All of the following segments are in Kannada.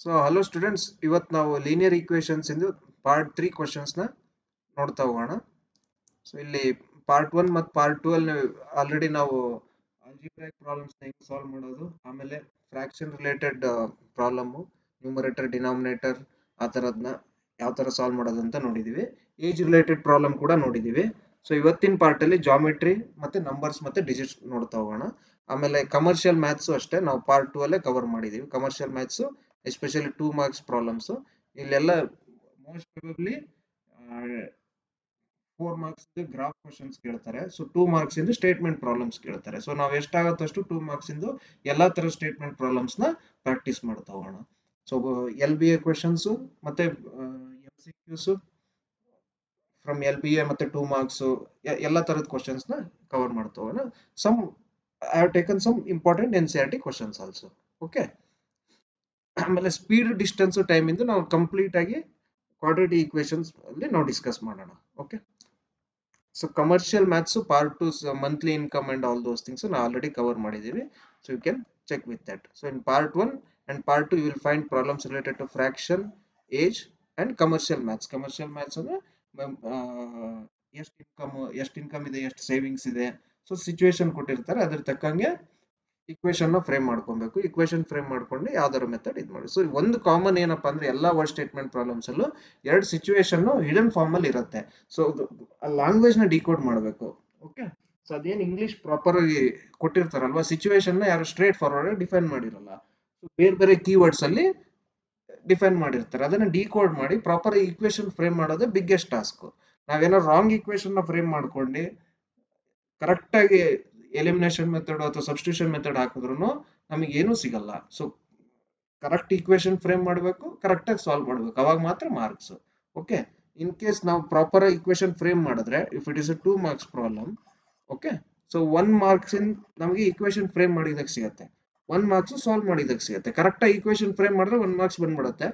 ಸೊ ಹಲೋ ಸ್ಟೂಡೆಂಟ್ಸ್, ಇವತ್ತು ನಾವು ಲೀನಿಯರ್ ಈಕ್ವೇಶನ್ಸ್ ಇಂದು ಪಾರ್ಟ್ 3 ಕ್ವಶನ್ಸ್ ನ ನೋಡ್ತಾ ಹೋಗೋಣ. ಸೊ ಇಲ್ಲಿ ಪಾರ್ಟ್ 1 ಮತ್ತು ಪಾರ್ಟ್ 2 ಅಲ್ಲಿ ಆಲ್ರೆಡಿ ನಾವು ಆಲ್ಜಿಬ್ರಾಯಿಕ್ ಪ್ರಾಬ್ಲಮ್ಸ್ ಹೆಂಗೆ ಸಾಲ್ವ್ ಮಾಡೋದು, ಆಮೇಲೆ fraction related problem, numerator denominator ಆ ಥರದ್ನ ಯಾವ ಥರ ಸಾಲ್ವ್ ಮಾಡೋದು ಅಂತ ನೋಡಿದ್ದೀವಿ. ಏಜ್ ರಿಲೇಟೆಡ್ ಪ್ರಾಬ್ಲಮ್ ಕೂಡ ನೋಡಿದ್ದೀವಿ. ಸೊ ಇವತ್ತಿನ ಪಾರ್ಟ್ ಅಲ್ಲಿ ಜಾಮಿಟ್ರಿ ಮತ್ತೆ ನಂಬರ್ಸ್ ಮತ್ತೆ ಡಿಜಿಟ್ಸ್ ನೋಡ್ತಾ ಹೋಗೋಣ. ಆಮೇಲೆ ಕಮರ್ಷಿಯಲ್ ಮ್ಯಾಥ್ಸ್ ಅಷ್ಟೇ ನಾವು ಪಾರ್ಟ್ 2 ಅಲ್ಲೇ ಕವರ್ ಮಾಡಿದ್ದೀವಿ. Commercial maths especially 2 marks problems ಇಲ್ಲೆಲ್ಲ most probably 4 marks graph questions ಕೇಳ್ತಾರೆ. ಸೊ 2 ಮಾರ್ಕ್ಸ್ ಇಂದು ಸ್ಟೇಟ್ಮೆಂಟ್ ಪ್ರಾಬ್ಲಮ್ಸ್ ಕೇಳ್ತಾರೆ. ಸೊ ನಾವು ಎಷ್ಟಾಗುತ್ತೋ ಅಷ್ಟು 2 ಮಾರ್ಕ್ಸ್ ಇಂದು ಎಲ್ಲಾ ತರ ಸ್ಟೇಟ್ಮೆಂಟ್ ಪ್ರಾಬ್ಲಮ್ಸ್ ನ ಪ್ರಾಕ್ಟೀಸ್ ಮಾಡ್ತಾ ಹೋಗೋಣ. ಸೊ LBA ಕ್ವಶನ್ಸ್ ಮತ್ತೆ MCQs ಫ್ರಮ್ LBA ಮತ್ತೆ 2 ಮಾರ್ಕ್ಸ್ ಎಲ್ಲಾ ತರದ ಕ್ವಶನ್ಸ್ ನ ಕವರ್ ಮಾಡ್ತಾ ಹೋಗೋಣ. Some I have taken some important NCERT questions also. Okay, ಆಮೇಲೆ ಸ್ಪೀಡ್ ಡಿಸ್ಟೆನ್ಸ್ ಟೈಮ್ ಇಂದ ನಾವು ಕಂಪ್ಲೀಟ್ ಆಗಿ ಕ್ವಾಡ್ರೇಟಿಕ್ ಈಕ್ವೇಶನ್ಸ್ ಅಲ್ಲಿ ನಾವು ಡಿಸ್ಕಸ್ ಮಾಡೋಣ. Okay, so commercial maths part 2 monthly income and all those things ನಾವು ಆಲ್ರೆಡಿ ಕವರ್ ಮಾಡಿದೀವಿ. So you can check with that. So in part 1 and part 2 you will find problems related to fraction, age and commercial maths. Commercial maths ಅಂದ್ರೆ ಎಷ್ಟು ಇನ್ಕಮ್ ಇದೆ, ಎಷ್ಟು ಸೇವಿಂಗ್ಸ್ ಇದೆ. ಸೊ ಸಿಚುವೇಶನ್ ಕೊಟ್ಟಿರ್ತಾರೆ, ಅದ್ರ ತಕ್ಕಂಗೆ ಇಕ್ವೇಶನ್ ಫ್ರೇಮ್ ಮಾಡ್ಕೊಬೇಕು. ಇಕ್ವೇಶನ್ ಫ್ರೇಮ್ ಮಾಡ್ಕೊಂಡು ಯಾವ್ದಾರ ಮೆಥಡ್ ಇದು ಮಾಡಿ. ಸೊ ಒಂದು ಕಾಮನ್ ಏನಪ್ಪಾ ಅಂದ್ರೆ ಎಲ್ಲಾ ವರ್ಡ್ ಸ್ಟೇಟ್ಮೆಂಟ್ ಪ್ರಾಬ್ಲಮ್ಸ್ ಅಲ್ಲೂ ಎರಡು ಸಿಚುವೇಶನ್ ಹಿಡನ್ ಫಾರ್ಮ್ ಅಲ್ಲಿ ಇರುತ್ತೆ. ಸೊ ಲ್ಯಾಂಗ್ವೇಜ್ ನ ಡಿಕೋಡ್ ಮಾಡಬೇಕು. ಓಕೆ, ಸೊ ಅದೇನು ಇಂಗ್ಲಿಷ್ ಪ್ರಾಪರ್ ಆಗಿ ಕೊಟ್ಟಿರ್ತಾರಲ್ವಾ, ಸಿಚುವೇಶನ್ ನ ಯಾರು ಸ್ಟ್ರೇಟ್ ಫಾರ್ವರ್ಡ್ ಡಿಫೈನ್ ಮಾಡಿರಲ್ಲ. ಸೊ ಬೇರೆ ಬೇರೆ ಕೀವರ್ಡ್ಸ್ ಅಲ್ಲಿ ಡಿಫೈನ್ ಮಾಡಿರ್ತಾರೆ. ಅದನ್ನ ಡಿಕೋಡ್ ಮಾಡಿ ಪ್ರಾಪರ್ ಈಕ್ವೇಶನ್ ಫ್ರೇಮ್ ಮಾಡೋದೇ ಬಿಗ್ಗೆಸ್ಟ್ ಟಾಸ್ಕ್. ನಾವೇನೋ ರಾಂಗ್ ಈಕ್ವೇಶನ್ ನ ಫ್ರೇಮ್ ಮಾಡ್ಕೊಂಡು ಕರೆಕ್ಟ್ ಆಗಿ ಎಲಿಮಿನೇಷನ್ ಮೆಥಡ್ ಅಥವಾ ಸಬ್ಸ್ಟಿಟ್ಯೂಷನ್ ಮೆಥಡ್ ಹಾಕಿದ್ರು ನಮಗೆ ಏನೂ ಸಿಗಲ್ಲ. ಸೊ ಕರೆಕ್ಟ್ ಈಕ್ವೇಶನ್ ಫ್ರೇಮ್ ಮಾಡಬೇಕು, ಕರೆಕ್ಟ್ ಆಗಿ ಸಾಲ್ವ್ ಮಾಡಬೇಕು, ಅವಾಗ ಮಾತ್ರ ಮಾರ್ಕ್ಸ್. ಓಕೆ, ಇನ್ ಕೇಸ್ ನಾವು ಪ್ರಾಪರ್ ಈಕ್ವೇಶನ್ ಫ್ರೇಮ್ ಮಾಡಿದ್ರೆ if it is a 2 marks problem, okay, so 1 marks in ನಮಗೆ ಈಕ್ವೇಶನ್ ಫ್ರೇಮ್ ಮಾಡಿದಾಗ ಸಿಗುತ್ತೆ, 1 ಮಾರ್ಕ್ಸ್ ಸಾಲ್ವ್ ಮಾಡಿದಾಗ ಸಿಗುತ್ತೆ. ಕರೆಕ್ಟ್ ಆಗಿ ಈಕ್ವೇಶನ್ ಫ್ರೇಮ್ ಮಾಡಿದ್ರೆ 1 ಮಾರ್ಕ್ಸ್ ಬಂದ್ಬಿಡುತ್ತೆ.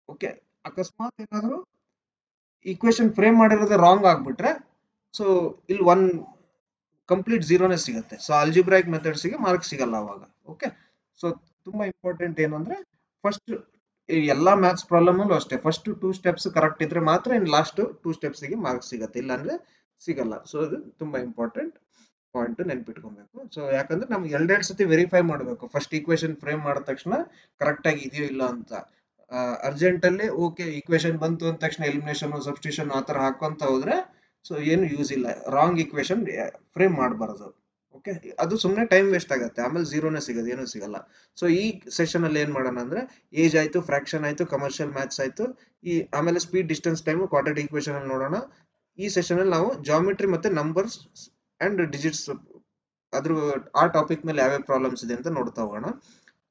ಓಕೆ, ಅಕಸ್ಮಾತ್ ಏನಾದ್ರು ಈಕ್ವೇಶನ್ ಫ್ರೇಮ್ ಮಾಡಿರೋದೇ ರಾಂಗ್ ಆಗ್ಬಿಟ್ರೆ ಸೊ ಇಲ್ಲಿ 1 ಕಂಪ್ಲೀಟ್ ಝೀರೋನೇ ಸಿಗುತ್ತೆ. ಸೊ ಆಲ್ಜಿಬ್ರಾಯಿಕ್ ಮೆಥಡ್ಸ್ಗೆ ಮಾರ್ಕ್ಸ್ ಸಿಗಲ್ಲ ಅವಾಗ. ಓಕೆ, ಸೊ ತುಂಬಾ ಇಂಪಾರ್ಟೆಂಟ್ ಏನು ಅಂದ್ರೆ ಫಸ್ಟ್ ಎಲ್ಲಾ ಮ್ಯಾಥ್ಸ್ ಪ್ರಾಬ್ಲಮ್ ಅಲ್ಲೂ ಅಷ್ಟೇ ಫಸ್ಟ್ 2 ಸ್ಟೆಪ್ಸ್ ಕರೆಕ್ಟ್ ಇದ್ರೆ ಮಾತ್ರ ಇನ್ ಲಾಸ್ಟ್ 2 ಸ್ಟೆಪ್ಸ್ ಗೆ ಮಾರ್ಕ್ಸ್ ಸಿಗುತ್ತೆ, ಇಲ್ಲ ಅಂದ್ರೆ ಸಿಗಲ್ಲ. ಸೊ ಇದು ತುಂಬಾ ಇಂಪಾರ್ಟೆಂಟ್ ಪಾಯಿಂಟ್ ನೆನ್ಪಿಟ್ಕೊಬೇಕು. ಸೊ ಯಾಕಂದ್ರೆ ನಮ್ಗೆ ಎರಡೆರಡು ಸತಿ ವೆರಿಫೈ ಮಾಡಬೇಕು. ಫಸ್ಟ್ ಈಕ್ವೇಶನ್ ಫ್ರೇಮ್ ಮಾಡಿದ ತಕ್ಷಣ ಕರೆಕ್ಟ್ ಆಗಿ ಇದೆಯೋ ಇಲ್ಲ ಅಂತ. ಅರ್ಜೆಂಟ್ ಅಲ್ಲಿ ಓಕೆ ಈಕ್ವೇಶನ್ ಬಂತು ಅಂದ ತಕ್ಷಣ ಎಲಿಮಿನೇಷನ್ ಸಬ್ಸ್ಟಿಟ್ಯೂಷನ್ ಆ ತರ ಹಾಕೊಂತ ಹೋದ್ರೆ ಸೊ ಏನು ಯೂಸ್ ಇಲ್ಲ. ರಾಂಗ್ ಈಕ್ವೇಶನ್ ಫ್ರೇಮ್ ಮಾಡಬಾರದು. ಓಕೆ, ಅದು ಸುಮ್ಮನೆ ಟೈಮ್ ವೇಸ್ಟ್ ಆಗುತ್ತೆ, ಆಮೇಲೆ ಝೀರೋನೇ ಸಿಗೋದು, ಏನೂ ಸಿಗಲ್ಲ. ಸೊ ಈ ಸೆಷನ್ ಅಲ್ಲಿ ಏನ್ ಮಾಡೋಣ ಅಂದ್ರೆ ಏಜ್ ಆಯ್ತು, ಫ್ರಾಕ್ಷನ್ ಆಯ್ತು, ಕಮರ್ಷಿಯಲ್ ಮ್ಯಾಥ್ಸ್ ಆಯ್ತು, ಈ ಆಮೇಲೆ ಸ್ಪೀಡ್ ಡಿಸ್ಟೆನ್ಸ್ ಟೈಮ್ ಕ್ವಾಡ್ರೇಟಿಕ್ ಈಕ್ವೇಶನ್ ಅಲ್ಲಿ ನೋಡೋಣ. ಈ ಸೆಷನ್ ಅಲ್ಲಿ ನಾವು ಜಾಮಿಟ್ರಿ ಮತ್ತೆ ನಂಬರ್ಸ್ ಅಂಡ್ ಡಿಜಿಟ್ಸ್ ಅದ್ರ ಆ ಟಾಪಿಕ್ ಮೇಲೆ ಯಾವ್ಯಾವ ಪ್ರಾಬ್ಲಮ್ಸ್ ಇದೆ ಅಂತ ನೋಡ್ತಾ ಹೋಗೋಣ.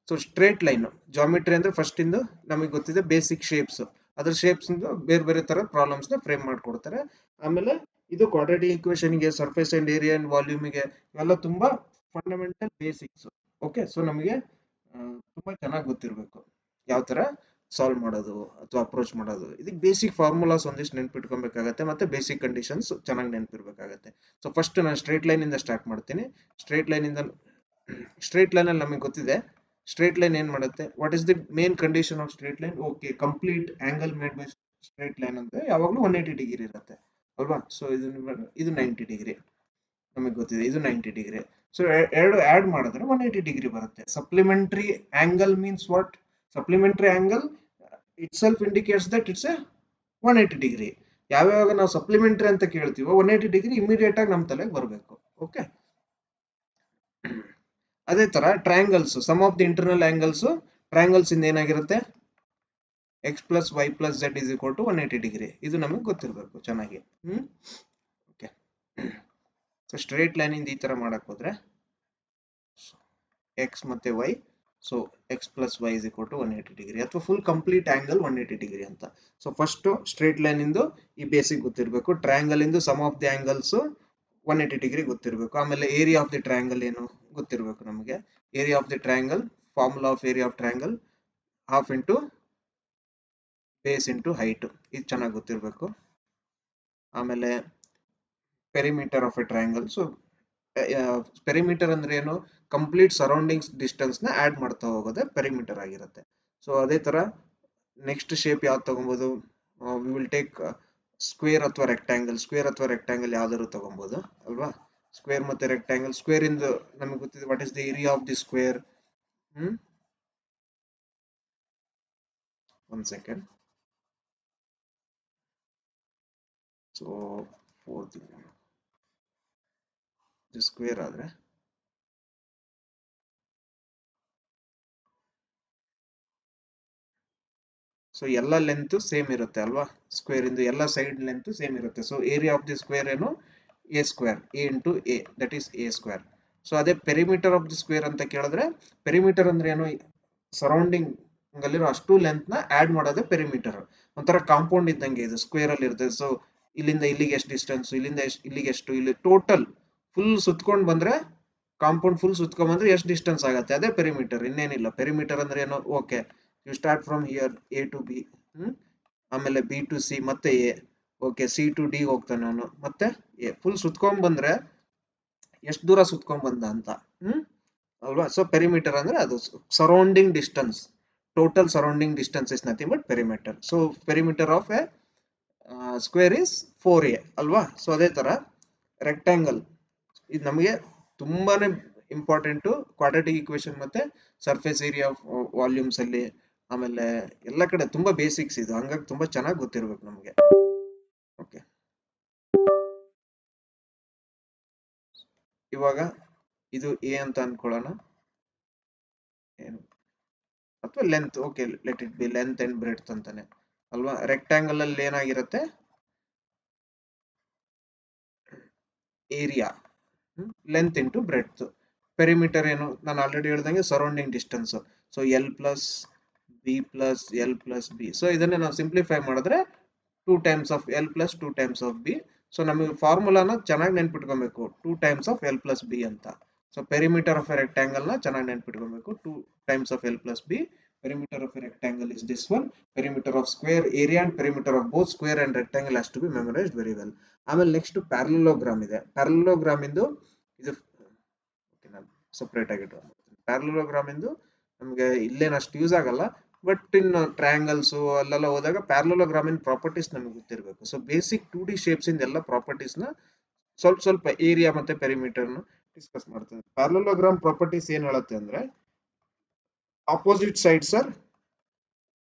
ಸೊ ಸ್ಟ್ರೇಟ್ ಲೈನ್ ಜಾಮಿಟ್ರಿ ಅಂದ್ರೆ ಫಸ್ಟ್ ಇಂದು ನಮಗೆ ಗೊತ್ತಿದೆ ಬೇಸಿಕ್ ಶೇಪ್ಸ್, ಅದ್ರ ಶೇಪ್ಸ್ ಬೇರೆ ಬೇರೆ ತರ ಪ್ರಾಬ್ಲಮ್ಸ್ ನ ಫ್ರೇಮ್ ಮಾಡ್ಕೊಡ್ತಾರೆ. ಆಮೇಲೆ ಇದು ಕ್ವಾಡ್ರೇಟಿಕ್ ಈಕ್ವೇಶನ್ ಗೆ, surface and area and volume ಗೆ ಇವೆಲ್ಲ ತುಂಬಾ ಫಂಡಮೆಂಟಲ್ ಬೇಸಿಕ್ಸ್. ಓಕೆ, ಸೊ ನಮಗೆ ತುಂಬಾ ಚೆನ್ನಾಗಿ ಗೊತ್ತಿರಬೇಕು ಯಾವ ತರ ಸಾಲ್ವ್ ಮಾಡೋದು ಅಥವಾ ಅಪ್ರೋಚ್ ಮಾಡೋದು. ಇದಕ್ಕೆ ಬೇಸಿಕ್ ಫಾರ್ಮುಲಾಸ್ ಒಂದಿಷ್ಟು ನೆನ್ಪಿಟ್ಕೊಬೇಕಾಗತ್ತೆ, ಮತ್ತೆ ಬೇಸಿಕ್ ಕಂಡೀಷನ್ಸ್ ಚೆನ್ನಾಗಿ ನೆನ್ಪಿರ್ಬೇಕಾಗತ್ತೆ. ಸೊ ಫಸ್ಟ್ ನಾನು ಸ್ಟ್ರೇಟ್ ಲೈನ್ ಇಂದ ಸ್ಟಾರ್ಟ್ ಮಾಡ್ತೀನಿ. ಸ್ಟ್ರೇಟ್ ಲೈನ್ ಅಲ್ಲಿ ನಮಗೆ ಗೊತ್ತಿದೆ ಸ್ಟ್ರೇಟ್ ಲೈನ್ ಏನ್ ಮಾಡುತ್ತೆ, what is the main condition of straight line. Okay, complete angle made by straight line ಅಂದ್ರೆ ಯಾವಾಗಲೂ 180 ಡಿಗ್ರಿ ಇರುತ್ತೆ ಅಲ್ವಾ. ಸೊ ಇದು 90 ಡಿಗ್ರಿ ನಮಗೆ ಗೊತ್ತಿದೆ, ಇದು 90 ಡಿಗ್ರಿ. ಸೊ ಎರಡು ಆಡ್ ಮಾಡಿದ್ರೆ 180 ಡಿಗ್ರಿ ಬರುತ್ತೆ. Supplementary angle means what? Supplementary angle it self indicates that it's A 180 degree. ಯಾವ್ಯಾವ ನಾವು ಸಪ್ಲಿಮೆಂಟರಿ ಅಂತ ಕೇಳ್ತೀವೋ 180 ಡಿಗ್ರಿ ಇಮಿಡಿಯೇಟ್ ಆಗಿ ನಮ್ಮ ತಲೆಗೆ ಬರಬೇಕು. ಓಕೆ, ಅದೇ ತರ triangles, sum of the internal angles triangles ಇಂದ ಏನಾಗಿರುತ್ತೆ, x plus y plus z is equal to 180 degree. ಇದು ನಮಗೆ ಗೊತ್ತಿರಬೇಕು ಚೆನ್ನಾಗಿ. ಓಕೆ, ಸೊ ಸ್ಟ್ರೇಟ್ ಲೈನ್ ಇಂದ ಈ ತರ ಮಾಡಕ್ ಹೋದ್ರೆ ಎಕ್ಸ್ ಮತ್ತೆ y, so x plus y is equal to 180 degree ಅಥವಾ ಫುಲ್ ಕಂಪ್ಲೀಟ್ ಆಂಗಲ್ 180 ಡಿಗ್ರಿ ಅಂತ. ಸೊ ಫಸ್ಟ್ ಸ್ಟ್ರೇಟ್ ಲೈನ್ ಇಂದು ಈ ಬೇಸಿಕ್ ಗೊತ್ತಿರಬೇಕು, ಟ್ರಯಾಂಗಲ್ ಇಂದು sum of the angles 180 degree ಗೊತ್ತಿರಬೇಕು. ಆಮೇಲೆ ಏರಿಯಾ ಆಫ್ ದಿ ಟ್ರಯಾಂಗಲ್ ಏನು ಗೊತ್ತಿರಬೇಕು ನಮಗೆ. Area of the triangle, formula of area of triangle half into base into height, ಇದು ಚೆನ್ನಾಗಿ ಗೊತ್ತಿರಬೇಕು. ಆಮೇಲೆ perimeter of a triangle. So perimeter ಅಂದ್ರೆ ಏನು, ಕಂಪ್ಲೀಟ್ ಸರೌಂಡಿಂಗ್ಸ್ ಡಿಸ್ಟೆನ್ಸ್ ನ ಆಡ್ ಮಾಡ್ತಾ ಹೋಗೋದೇ ಪೆರಿಮೀಟರ್ ಆಗಿರುತ್ತೆ. ಸೊ ಅದೇ ತರ ನೆಕ್ಸ್ಟ್ ಶೇಪ್ ಯಾವ್ದು ತಗೊಬೋದು, ವಿ ವಿಲ್ ಟೇಕ್ ಸ್ಕ್ವೇರ್ ಅಥವಾ ರೆಕ್ಟ್ಯಾಂಗಲ್ ಯಾವ್ದಾದ್ರು ತಗೊಬೋದು ಅಲ್ವಾ. ಸ್ಕ್ವೇರ್ ಮತ್ತೆ ರೆಕ್ಟ್ಯಾಂಗಲ್, ಸ್ಕ್ವೇರ್ ಇಂದ ನಮಗೆ ಗೊತ್ತಿದೆ what is the area of the square. Hmm ಒಂದ್ ಸೆಕೆಂಡ್. ಸೊ 4 ಸ್ಕ್ವೇರ್ ಆದ್ರೆ ಸೊ ಎಲ್ಲ ಲೆಂತ್ ಸೇಮ್ ಇರುತ್ತೆ ಅಲ್ವಾ, ಸ್ಕ್ವೇರ್ ಇಂದು ಎಲ್ಲ ಸೈಡ್ ಲೆಂತ್ ಸೇಮ್ ಇರುತ್ತೆ. So area of the square ಏನು, A square, A into A, that is A square. So ಅದೇ ಪೆರಿಮೀಟರ್ ಆಫ್ ದಿ ಸ್ಕ್ವೇರ್ ಅಂತ ಕೇಳಿದ್ರೆ, ಪೆರಿಮೀಟರ್ ಅಂದ್ರೆ ಏನು, ಸರೌಂಡಿಂಗ್ ಅಲ್ಲಿರೋ ಅಷ್ಟು ಲೆಂತ್ ನ ಆಡ್ ಮಾಡೋದೇ ಪೆರಿಮೀಟರ್. ಒಂಥರ ಕಾಂಪೌಂಡ್ ಇದ್ದಂಗೆ ಇದು, ಸ್ಕ್ವೇರ್ ಅಲ್ಲಿ ಇರುತ್ತೆ. ಸೊ ಇಲ್ಲಿಂದ ಇಲ್ಲಿಗೆ ಎಷ್ಟು ಡಿಸ್ಟೆನ್ಸ್, ಇಲ್ಲಿಂದ ಇಲ್ಲಿಗೆ ಎಷ್ಟು, ಇಲ್ಲಿ ಟೋಟಲ್ ಫುಲ್ ಸುತ್ಕೊಂಡ್ ಬಂದ್ರೆ, ಕಾಂಪೌಂಡ್ ಫುಲ್ ಸುತ್ಕೊಂಡ್ ಬಂದ್ರೆ ಎಷ್ಟು ಡಿಸ್ಟೆನ್ಸ್ ಆಗುತ್ತೆ, ಅದೇ ಪೆರಿಮೀಟರ್, ಇನ್ನೇನಿಲ್ಲ. ಪೆರಿಮೀಟರ್ ಅಂದ್ರೆ ಏನು, okay you start from here A to B, ಆಮೇಲೆ ಬಿ ಟು ಸಿ ಮತ್ತೆ A, okay C to D ಹೋಗ್ತಾನೆ ಅವನು, ಮತ್ತೆ ಎ ಫುಲ್ ಸುತ್ಕೊಂಡ್ ಬಂದ್ರೆ ಎಷ್ಟು ದೂರ ಸುತ್ಕೊಂಡ್ ಬಂದ ಅಂತ. ಹ್ಮ್ ಅಲ್ವಾ. ಸೊ ಪೆರಿಮೀಟರ್ ಅಂದ್ರೆ ಅದು surrounding distance, total surrounding distance is nothing but perimeter. So perimeter of A square is 4a ಅಲ್ವಾ. ಸೊ ಅದೇ ತರ ರೆಕ್ಟ್ಯಾಂಗಲ್, ಇದು ನಮಗೆ ತುಂಬಾನೇ ಇಂಪಾರ್ಟೆಂಟ್ ಕ್ವಾಡ್ರಾಟಿಕ್ ಇಕ್ವೇಶನ್ ಮತ್ತೆ ಸರ್ಫೇಸ್ ಏರಿಯಾ ವಾಲ್ಯೂಮ್ಸ್ ಅಲ್ಲಿ, ಆಮೇಲೆ ಎಲ್ಲ ಕಡೆ ತುಂಬಾ ಬೇಸಿಕ್ಸ್ ಇದು, ಹಂಗಾಗಿ ತುಂಬಾ ಚೆನ್ನಾಗಿ ಗೊತ್ತಿರ್ಬೇಕು ನಮಗೆ. ಓಕೆ, ಇವಾಗ ಇದು ಎ ಅಂತ ಅನ್ಕೊಳ್ಳೋಣ, ಏನು ಅಥವಾ length, okay let it be length and breadth ಅಂತಾನೆ ಅಲ್ವಾ. ರೆಕ್ಟ್ಯಾಂಗಲ್ ಅಲ್ಲಿ ಏನಾಗಿರುತ್ತೆ, area length into breadth. Perimeter ಏನು, ನಾನು ಆಲ್ರೆಡಿ ಹೇಳ್ದಂಗೆ surrounding distance. So L plus B plus L plus B. So ಇದನ್ನೇ ನಾವು ಸಿಂಪ್ಲಿಫೈ ಮಾಡಿದ್ರೆ 2 times of L plus 2 times of B. So ನಮಗೆ ಫಾರ್ಮುಲಾನ ಚೆನ್ನಾಗಿ ನೆನ್ಪಿಟ್ಕೊಬೇಕು, 2 times of L plus B ಅಂತ. So perimeter of a rectangle ನ ಚೆನ್ನಾಗಿ ನೆನ್ಪಿಟ್ಕೊಬೇಕು, 2 times of L plus B. Perimeter of a rectangle is this one. Perimeter of square area and perimeter of both square and rectangle has to be memorised very well. ಆಮೇಲೆ ನೆಕ್ಸ್ಟ್ ಪ್ಯಾರಲೋಗ್ರಾಮ್ ಇದೆ. ಪ್ಯಾರಲೋಗ್ರಾಮ್ ಇಂದು ಇದು ನಾನು ಸಪ್ರೇಟ್ ಆಗಿ ಪ್ಯಾರಲೋಗ್ರಾಮ್ ಇಂದು ನಮಗೆ ಇಲ್ಲೇನು ಅಷ್ಟು ಯೂಸ್ ಆಗಲ್ಲ, ಬಟ್ ಇನ್ ಟ್ರಯಾಂಗಲ್ಸ್ ಅಲ್ಲೆಲ್ಲ ಹೋದಾಗ ಪ್ಯಾರಲೋಗ್ರಾಮ್ ಇನ್ ಪ್ರಾಪರ್ಟೀಸ್ ನಮಗೆ ಗೊತ್ತಿರಬೇಕು. ಸೊ ಬೇಸಿಕ್ 2D ಶೇಪ್ಸ್ ಇಂದ ಎಲ್ಲ ಪ್ರಾಪರ್ಟೀಸ್ ನ ಸ್ವಲ್ಪ ಸ್ವಲ್ಪ ಏರಿಯಾ ಮತ್ತೆ ಪೆರಿಮೀಟರ್ ನ ಡಿಸ್ಕಸ್ ಮಾಡ್ತೇವೆ. ಪ್ಯಾರಲೋಗ್ರಾಮ್ ಪ್ರಾಪರ್ಟೀಸ್ ಏನ್ ಹೇಳುತ್ತೆ ಅಂದ್ರೆ, opposite sides are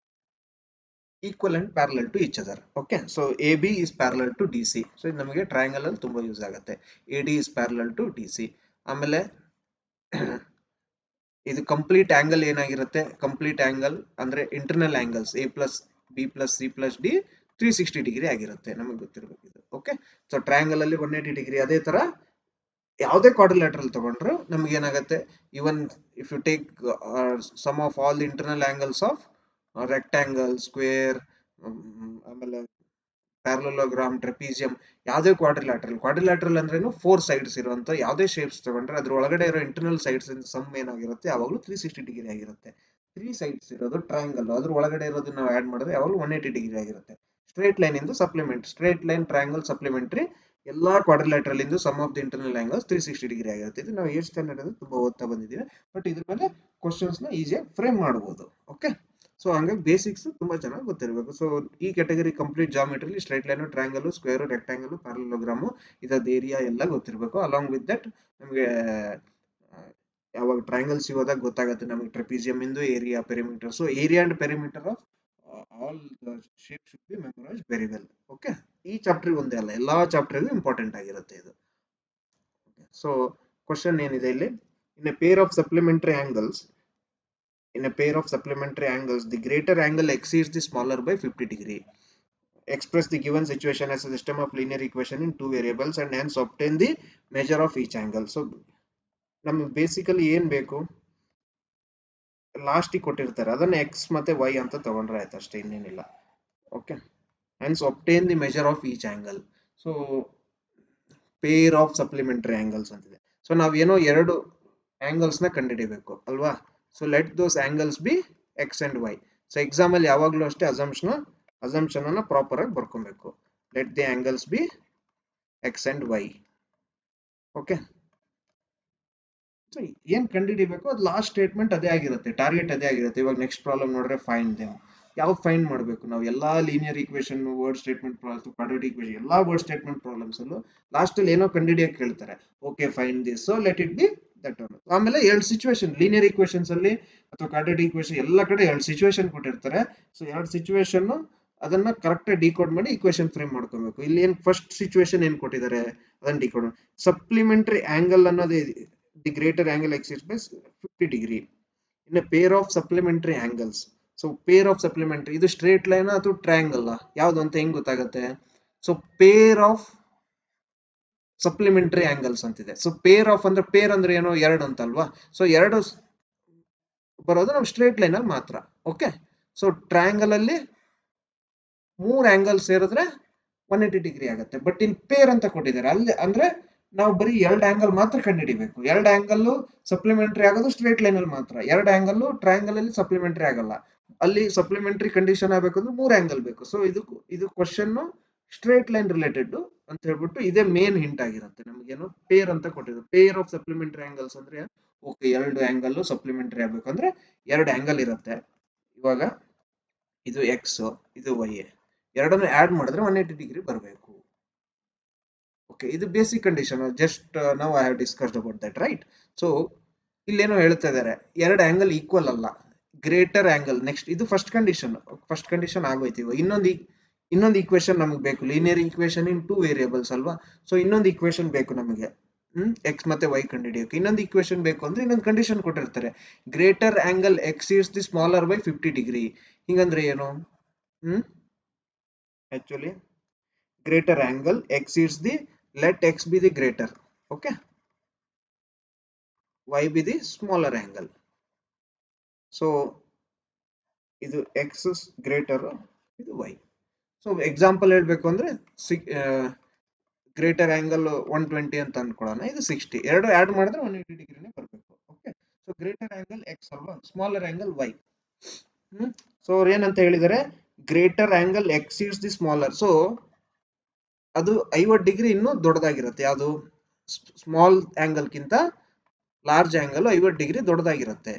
equal and parallel to each other. Okay, so AB is parallel to DC. So ಇದು ನಮಗೆ ಟ್ರಯಾಂಗಲ್ ಅಲ್ಲಿ ತುಂಬಾ ಯೂಸ್ ಆಗುತ್ತೆ. AD is parallel to DC. ಆಮೇಲೆ ಇದು ಕಂಪ್ಲೀಟ್ ಆಂಗಲ್ ಏನಾಗಿರುತ್ತೆ, ಕಂಪ್ಲೀಟ್ ಆಂಗಲ್ ಅಂದ್ರೆ internal angles A plus B plus C plus D 360 degree ಆಗಿರುತ್ತೆ, ನಮಗೆ ಗೊತ್ತಿರಬೇಕು ಇದು. ಓಕೆ, ಸೊ ಟ್ರಯಾಂಗಲ್ ಅಲ್ಲಿ 180 ಡಿಗ್ರಿ. ಅದೇ ತರ ಯಾವುದೇ ಕ್ವಾಡ್ರಿಲ್ಯಾಟರಲ್ ತಗೊಂಡ್ರು ನಮ್ಗೆ ಏನಾಗುತ್ತೆ, even if you take sum of all the internal angles of rectangle, square, ಆಮೇಲೆ ಪ್ಯಾರಲೋಗ್ರಾಮ್, ಟ್ರೆಪೀಸಿಯಂ, ಯಾವುದೇ ಕ್ವಾಡ್ರಿಲ್ಯಾಟರಲ್ ಅಂದ್ರೇನು 4 ಸೈಡ್ಸ್ ಇರುವಂತ ಯಾವುದೇ ಶೇಪ್ಸ್ ತಗೊಂಡ್ರೆ ಅದ್ರ ಒಳಗಡೆ ಇರೋ ಇಂಟರ್ನಲ್ ಸೈಡ್ಸ್ ಸಮ್ ಏನಾಗಿರುತ್ತೆ ಯಾವಾಗಲೂ 360 ಡಿಗ್ರಿ ಆಗಿರುತ್ತೆ. 3 ಸೈಡ್ಸ್ ಇರೋದು ಟ್ರಯಾಂಗಲ್, ಅದ್ರ ಒಳಗಡೆ ಇರೋದು ನಾವು ಆಡ್ ಮಾಡಿದ್ರೆ ಯಾವಾಗಲೂ 180 ಡಿಗ್ರಿ ಆಗಿರುತ್ತೆ. ಸ್ಟ್ರೇಟ್ ಲೈನ್ ಇಂದು supplement, straight line triangle supplementary, ಎಲ್ಲಾ ಕ್ವಾಡ್ರಿಲ್ಯಾಟರಲ್ ಇಂದು sum of the internal angles 360 degree ಆಗಿರುತ್ತೆ. ಇದು ನಾವು 8th ಸ್ಟ್ಯಾಂಡರ್ಡ್ ಅಲ್ಲಿ ತುಂಬಾ ಓದ್ತಾ ಬಂದಿದ್ದೀವಿ, ಬಟ್ ಇದ್ರ ಮೇಲೆ ಕ್ವಶನ್ಸ್ ನ ಈಸಿಯಾಗಿ ಫ್ರೇಮ್ ಮಾಡಬಹುದು. ಓಕೆ, ಸೊ ಹಂಗಾಗಿ ಬೇಸಿಕ್ಸ್ ತುಂಬಾ ಚೆನ್ನಾಗಿ ಗೊತ್ತಿರಬೇಕು. ಸೊ ಈ category complete geometry, straight line, triangle, square, rectangle, parallelogram, ಇದಾದ ಏರಿಯಾ ಎಲ್ಲ ಗೊತ್ತಿರಬೇಕು. ಅಲಾಂಗ್ ವಿತ್ ದಟ್ ನಮಗೆ ಯಾವಾಗ ಟ್ರಯಾಂಗಲ್ ಸಿಗೋದಾಗ ಗೊತ್ತಾಗುತ್ತೆ ನಮಗೆ ಟ್ರೆಪೀಸಿಯಂ ಇಂದು area, perimeter. So area and perimeter of all the shape should be memorised very well. Okay, ಈ ಚಾಪ್ಟರ್ ಒಂದೇ ಅಲ್ಲ, ಎಲ್ಲಾ ಚಾಪ್ಟರ್ಗೂ ಇಂಪಾರ್ಟೆಂಟ್ ಆಗಿರುತ್ತೆ ಇದು. ಸೊ ಕ್ವಶನ್ ಏನಿದೆ ಇಲ್ಲಿ, in a peer of supplementary angles, in a pair of supplementary angles, the greater angle exceeds the smaller by 50 degree. Express the given situation as a system of linear equation in 2 variables and hence obtain the measure of each angle. So ನಮಗೆ ಬೇಸಿಕಲಿ ಏನ್ ಬೇಕು, ಲಾಸ್ಟ್ ಕೊಟ್ಟಿರ್ತಾರೆ ಅದನ್ನ ಎಕ್ಸ್ ಮತ್ತೆ ವೈ ಅಂತ ತಗೊಂಡ್ರೆ ಆಯ್ತು ಅಷ್ಟೇ, ಇನ್ನೇನಿಲ್ಲ. Okay, hence obtain the measure of each angle. So pair of supplementary angles ಅಂತಿದೆ. ಸೊ ನಾವೇನೋ ಎರಡು ಆಂಗಲ್ಸ್ ನ ಕಂಡುಹಿಡಿಬೇಕು ಅಲ್ವಾ. So let those angles be x and y. So exam ಅಲ್ಲಿ ಯಾವಾಗ್ಲೂ ಅಷ್ಟೇ ಅಸಂಪ್ಷನ್ ಅನ್ನ ಪ್ರಾಪರ್ ಆಗಿ ಬರ್ಕೊಬೇಕು. Let the angles be x and y. Okay, so ಏನ್ ಕಂಡುಹಿಡಿಬೇಕು ಅದು ಲಾಸ್ಟ್ ಸ್ಟೇಟ್ಮೆಂಟ್ ಅದೇ ಆಗಿರುತ್ತೆ, ಟಾರ್ಗೆಟ್ ಅದೇ ಆಗಿರುತ್ತೆ. ಇವಾಗ ನೆಕ್ಸ್ಟ್ ಪ್ರಾಬ್ಲಮ್ ನೋಡ್ರೆ ಫೈಂಡ್ ದೆಮ್. ಯಾವ್ದು ಫೈಂಡ್ ಮಾಡಬೇಕು ನಾವು? ಎಲ್ಲಾ linear equation, word statement problem, quadratic equation, ಎಲ್ಲಾ ವರ್ಡ್ ಸ್ಟೇಟ್ಮೆಂಟ್ ಪ್ರಾಬ್ಲಮ್ಸ್ ಅಲ್ಲೂ ಲಾಸ್ಟ್ ಅಲ್ಲಿ ಏನೋ ಕಂಡುಹಿಡಿಯಕ್ಕೆ ಹೇಳ್ತಾರೆ. Okay find this, so let it be that one. ಆಮೇಲೆ ಎರಡು ಸಿಚುವೇಶನ್, ಲೀನಿಯರ್ ಈಕ್ವೇಶನ್ಸ್ ಅಲ್ಲಿ ಅಥವಾ ಕ್ವಾಡ್ರಾಟಿಕ್ ಈಕ್ವೇಶನ್ ಎಲ್ಲ ಕಡೆ ಎರಡು ಸಿಚುವೇಶನ್ ಕೊಟ್ಟಿರ್ತಾರೆ. ಸೊ ಎರಡು ಸಿಚುವೇಶನ್ ಅದನ್ನ ಕರೆಕ್ಟ್ ಡಿಕೋಡ್ ಮಾಡಿ ಈಕ್ವೇಶನ್ ಫ್ರೇಮ್ ಮಾಡ್ಕೋಬೇಕು. ಇಲ್ಲಿ ಏನ್ ಫಸ್ಟ್ ಸಿಚುವೇಶನ್ ಏನ್ ಕೊಟ್ಟಿದ್ದಾರೆ ಅದನ್ನ ಡಿಕೋಡ್. ಸಪ್ಲಿಮೆಂಟರಿ ಆಂಗಲ್ ಅನ್ನೋದು the greater angle x is by 50 degree in a pair of supplementary angles. So pair of supplementary, ಇದು ಸ್ಟ್ರೇಟ್ ಲೈನ್ ಅಥವಾ ಟ್ರಯಾಂಗಲ್ ಯಾವ್ದು ಅಂತ ಹೆಂಗ್ ಗೊತ್ತಾಗುತ್ತೆ? So pair of supplementary angles ಅಂತಿದೆ. ಸೊ ಪೇರ್ ಆಫ್ ಅಂದ್ರೆ ಪೇರ್ ಅಂದ್ರೆ ಏನೋ ಎರಡು ಅಂತಲ್ವಾ? ಸೊ ಎರಡು ಬರೋದು ನಾವು ಸ್ಟ್ರೇಟ್ ಲೈನ್ ಅಲ್ಲಿ ಮಾತ್ರ. ಓಕೆ, ಸೊ ಟ್ರಯಾಂಗಲ್ ಅಲ್ಲಿ ಮೂರ್ ಆಂಗಲ್ ಸೇರಿದ್ರೆ 180 ಡಿಗ್ರಿ ಆಗುತ್ತೆ. ಬಟ್ ಇಲ್ಲಿ ಪೇರ್ ಅಂತ ಕೊಟ್ಟಿದ್ದಾರೆ, ಅಲ್ಲಿ ಅಂದ್ರೆ ನಾವು ಬರೀ ಎರಡು ಆಂಗಲ್ ಮಾತ್ರ ಕಂಡುಹಿಡಿಬೇಕು. ಎರಡು ಆಂಗಲ್ ಸಪ್ಲಿಮೆಂಟರಿ ಆಗೋದು ಸ್ಟ್ರೇಟ್ ಲೈನ್ ಅಲ್ಲಿ ಮಾತ್ರ. ಎರಡು ಆಂಗಲ್ ಟ್ರಯಾಂಗಲ್ ಅಲ್ಲಿ ಸಪ್ಲಿಮೆಂಟರಿ ಆಗಲ್ಲ. ಅಲ್ಲಿ ಸಪ್ಲಿಮೆಂಟರಿ ಕಂಡೀಷನ್ ಆಗ್ಬೇಕಂದ್ರೆ ಮೂರ್ ಆಂಗಲ್ ಬೇಕು. ಸೊ ಇದು ಕ್ವಶನ್ ಸ್ಟ್ರೇಟ್ ಲೈನ್ ರಿಲೇಟೆಡ್ ಅಂತ ಹೇಳ್ಬಿಟ್ಟು ಇದೇ ಮೇನ್ ಹಿಂಟ್ ಆಗಿರುತ್ತೆ. ನಮಗೇನು ಪೇರ್ ಅಂತ ಕೊಟ್ಟಿದ್ರು. ಪೇರ್ ಆಫ್ ಸಪ್ಲಿಮೆಂಟರಿ ಆಂಗಲ್ಸ್ ಅಂದ್ರೆ ಓಕೆ, ಎರಡು ಆಂಗಲ್ ಸಪ್ಲಿಮೆಂಟರಿ ಆಗ್ಬೇಕಂದ್ರೆ ಎರಡು ಆಂಗಲ್ ಇರುತ್ತೆ. ಇವಾಗ ಇದು ಎಕ್ಸ್, ಇದು ವೈ, ಎರಡನ್ನು ಆಡ್ ಮಾಡಿದ್ರೆ 180 ಡಿಗ್ರಿ ಬರಬೇಕು. ಓಕೆ, ಇದು ಬೇಸಿಕ್ ಕಂಡೀಷನ್. ಜಸ್ಟ್ ನಾವು I have discussed about that, right? So ಇಲ್ಲೇನೋ ಹೇಳ್ತಾ ಇದ್ದಾರೆ, ಎರಡು ಆಂಗಲ್ ಈಕ್ವಲ್ ಅಲ್ಲ, ಗ್ರೇಟರ್ ಆಂಗಲ್. ನೆಕ್ಸ್ಟ್ ಇದು ಫಸ್ಟ್ ಕಂಡೀಷನ್ ಆಗೋಯ್ತು. ಇವಾಗ ಇನ್ನೊಂದು ಈಕ್ವೇಶನ್ ನಮಗೆ ಬೇಕು. ಲೀನಿಯರ್ ಈಕ್ವೇಶನ್ ಇನ್ 2 ವೇರಿಯೇಬಲ್ಸ್ ಅಲ್ವಾ? ಸೊ ಇನ್ನೊಂದು ಈಕ್ವೇಶನ್ ಬೇಕು ನಮಗೆ, ಎಕ್ಸ್ ಮತ್ತೆ ವೈ ಕಂಡುಹಿಡಿಯೋಕೆ. ಇನ್ನೊಂದು ಈಕ್ವೇಶನ್ ಬೇಕು ಅಂದ್ರೆ ಇನ್ನೊಂದು ಕಂಡೀಷನ್ ಕೊಟ್ಟಿರ್ತಾರೆ, greater angle X is the smaller by 50 degree. ಹಿಂಗಂದ್ರೆ ಏನು? Actually greater angle X is the, let x be the greater, okay, y be the smaller angle. So ಇದು x greater, ಇದು y. ಸೊ ಎಕ್ಸಾಂಪಲ್ ಹೇಳ್ಬೇಕು ಅಂದ್ರೆ ಗ್ರೇಟರ್ ಆಂಗಲ್ 120 ಅಂತ ಅನ್ಕೊಳ್ಳೋಣ, ಇದು 60. ಎರಡು ಆಡ್ ಮಾಡಿದ್ರೆ 180 ಡಿಗ್ರಿನೇ ಬರಬೇಕು. Okay, so greater angle X ಅಲ್ವಾ, ಸ್ಮಾಲರ್ ಆಂಗಲ್ ವೈ. ಸೊ ಅವ್ರು ಏನಂತ ಹೇಳಿದ್ದಾರೆ, greater angle X is the smaller. So ಅದು 50 ಡಿಗ್ರಿ ಇನ್ನೂ ದೊಡ್ಡದಾಗಿರುತ್ತೆ. ಯಾವುದು? ಸ್ಮಾಲ್ ಆಂಗಲ್ ಗಿಂತ ಲಾರ್ಜ್ ಆಂಗಲ್ 50 ಡಿಗ್ರಿ ದೊಡ್ಡದಾಗಿರುತ್ತೆ.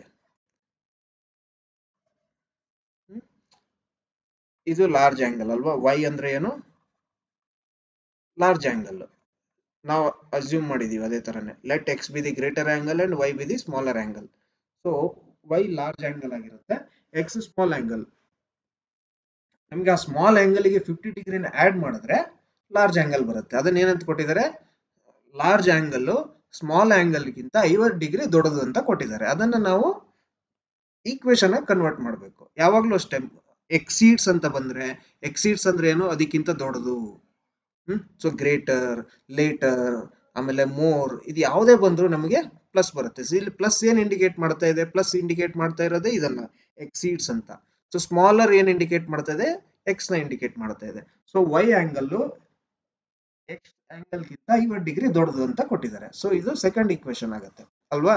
ಇದು ಲಾರ್ಜ್ ಆಂಗಲ್ ಅಲ್ವಾ? ವೈ ಅಂದ್ರೆ ಏನು? Large angle. ನಾವು ಅಸ್ಯೂಮ್ ಮಾಡಿದೀವಿ ಅದೇ ತರನೇ, let x be the greater angle and y be the smaller angle. So y large angle ಆಗಿರುತ್ತೆ, ಎಕ್ಸ್ ಸ್ಮಾಲ್ ಆಂಗಲ್. ನಮ್ಗೆ ಆ ಸ್ಮಾಲ್ ಆಂಗಲ್ ಗೆ 50 ಡಿಗ್ರಿನ ಆಡ್ ಮಾಡಿದ್ರೆ ಲಾರ್ಜ್ ಆಂಗಲ್ ಬರುತ್ತೆ. ಅದನ್ನ ಏನಂತ ಕೊಟ್ಟಿದ್ದಾರೆ? ಲಾರ್ಜ್ ಆಂಗಲ್ ಸ್ಮಾಲ್ ಆಂಗಲ್ ಗಿಂತ 50 ಡಿಗ್ರಿ ದೊಡ್ಡದು ಅಂತ ಕೊಟ್ಟಿದ್ದಾರೆ. ಅದನ್ನ ನಾವು ಈಕ್ವೇಶನ್ ಆಗಿ ಕನ್ವರ್ಟ್ ಮಾಡಬೇಕು. ಯಾವಾಗ್ಲೂ ಅಷ್ಟೇ, ಎಕ್ಸೀಡ್ಸ್ ಅಂತ ಬಂದ್ರೆ, ಎಕ್ಸೀಡ್ಸ್ ಅಂದ್ರೆ ಏನು? ಅದಕ್ಕಿಂತ ದೊಡ್ಡದು. ಸೊ ಗ್ರೇಟರ್, ಲೇಟರ್, ಆಮೇಲೆ ಮೋರ್, ಇದು ಯಾವುದೇ ಬಂದ್ರು ನಮಗೆ ಪ್ಲಸ್ ಬರುತ್ತೆ. ಸೊ ಇಲ್ಲಿ ಪ್ಲಸ್ ಏನ್ ಇಂಡಿಕೇಟ್ ಮಾಡ್ತಾ ಇದೆ? ಪ್ಲಸ್ ಇಂಡಿಕೇಟ್ ಮಾಡ್ತಾ ಇರೋದೇ ಇದನ್ನ, ಎಕ್ಸೀಡ್ಸ್ ಅಂತ. ಸೊ ಸ್ಮಾಲರ್ ಏನ್ ಇಂಡಿಕೇಟ್ ಮಾಡ್ತಾ ಇದೆ? ಎಕ್ಸ್ ನ ಇಂಡಿಕೇಟ್ ಮಾಡ್ತಾ ಇದೆ. So y angle x angle ಗಿಂತ 50 ಡಿಗ್ರಿ ದೊಡ್ಡದು ಅಂತ ಕೊಟ್ಟಿದ್ದಾರೆ. ಸೊ ಇದು ಸೆಕೆಂಡ್ ಈಕ್ವೇಶನ್ ಆಗುತ್ತೆ ಅಲ್ವಾ?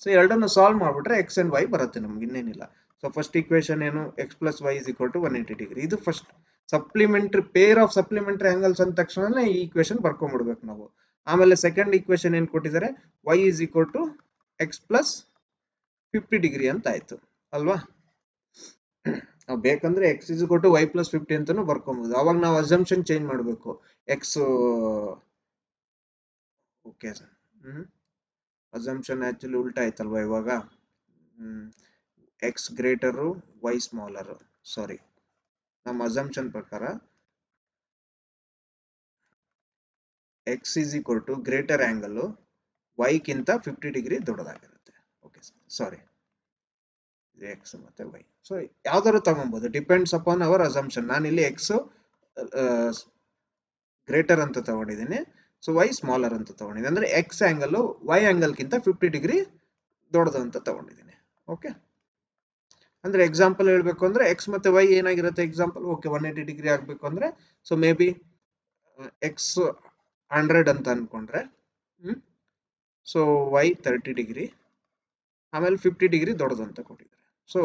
ಸೊ ಎರಡನ್ನು ಸಾಲ್ವ್ ಮಾಡ್ಬಿಟ್ರೆ ಎಕ್ಸ್ ಅಂಡ್ ವೈ ಬರುತ್ತೆ ನಮ್ಗೆ, ಇನ್ನೇನಿಲ್ಲ. ಸೊ ಫಸ್ಟ್ ಈಕ್ವೇಶನ್ ಏನು? X plus y is equal to 180 degree. ಇದು first supplementary, pair of supplementary angles ಅಂದ ತಕ್ಷಣ ಈ ಈಕ್ವೇಶನ್ ಬರ್ಕೊಂಡ್ಬಿಡ್ಬೇಕು ನಾವು. ಆಮೇಲೆ ಸೆಕೆಂಡ್ ಈಕ್ವೇಶನ್ ಏನ್ ಕೊಟ್ಟಿದ್ದಾರೆ? Y is equal to x plus 50 degree ಅಂತ ಆಯ್ತು ಅಲ್ವಾ? ನಾವು ಬೇಕಂದ್ರೆ x is equal to y plus 50 ಅಂತಾನು ಬರ್ಕೊಬಹುದು. ಅವಾಗ ನಾವು ಅಸಂಪ್ಷನ್ ಚೇಂಜ್ ಮಾಡಬೇಕು. X, okay sir, assumption actually ಉಲ್ಟಾ ಆಯ್ತಲ್ವಾ ಇವಾಗ. X greater, y smaller. Sorry, ನಮ್ಮ ಅಸಂಪ್ಷನ್ ಪ್ರಕಾರ x is equal to greater angle y ಗಿಂತ 50 ಡಿಗ್ರಿ ದೊಡ್ಡದಾಗಿರುತ್ತೆ. ಓಕೆ ಸಾರಿ, ಎಕ್ಸ್ ಮತ್ತೆ ವೈ. ಸೊ ಯಾವ್ದಾದ್ರು ತಗೊಬಹುದು, ಡಿಪೆಂಡ್ಸ್ ಅಪಾನ್ ಅವರ್ ಅಸಂಪ್ಷನ್. ನಾನು ಇಲ್ಲಿ ಎಕ್ಸ್ ಗ್ರೇಟರ್ ಅಂತ ತಗೊಂಡಿದ್ದೀನಿ, ಸೊ ವೈ ಸ್ಮಾಲರ್ ಅಂತ ತಗೊಂಡಿದ್ದೀನಿ. ಅಂದ್ರೆ ಎಕ್ಸ್ ಆಂಗಲ್ ವೈ ಆಂಗಲ್ ಗಿಂತ 50 ಡಿಗ್ರಿ ದೊಡ್ಡದು ಅಂತ ತಗೊಂಡಿದ್ದೀನಿ. ಓಕೆ, ಅಂದ್ರೆ ಎಕ್ಸಾಂಪಲ್ ಹೇಳ್ಬೇಕು ಅಂದ್ರೆ ಎಕ್ಸ್ ಮತ್ತೆ ವೈ ಏನಾಗಿರುತ್ತೆ ಎಕ್ಸಾಂಪಲ್. ಓಕೆ, 180 ಡಿಗ್ರಿ ಆಗ್ಬೇಕು ಅಂದ್ರೆ ಸೊ ಮೇ ಬಿ ಎಕ್ಸ್ 100 ಅಂತ ಅನ್ಕೊಂಡ್ರೆ, ಸೊ ವೈ 30 ಡಿಗ್ರಿ, ಆಮೇಲೆ 50 ಡಿಗ್ರಿ ದೊಡ್ಡದು ಅಂತ ಕೊಟ್ಟಿದ್ದಾರೆ. ಸೊ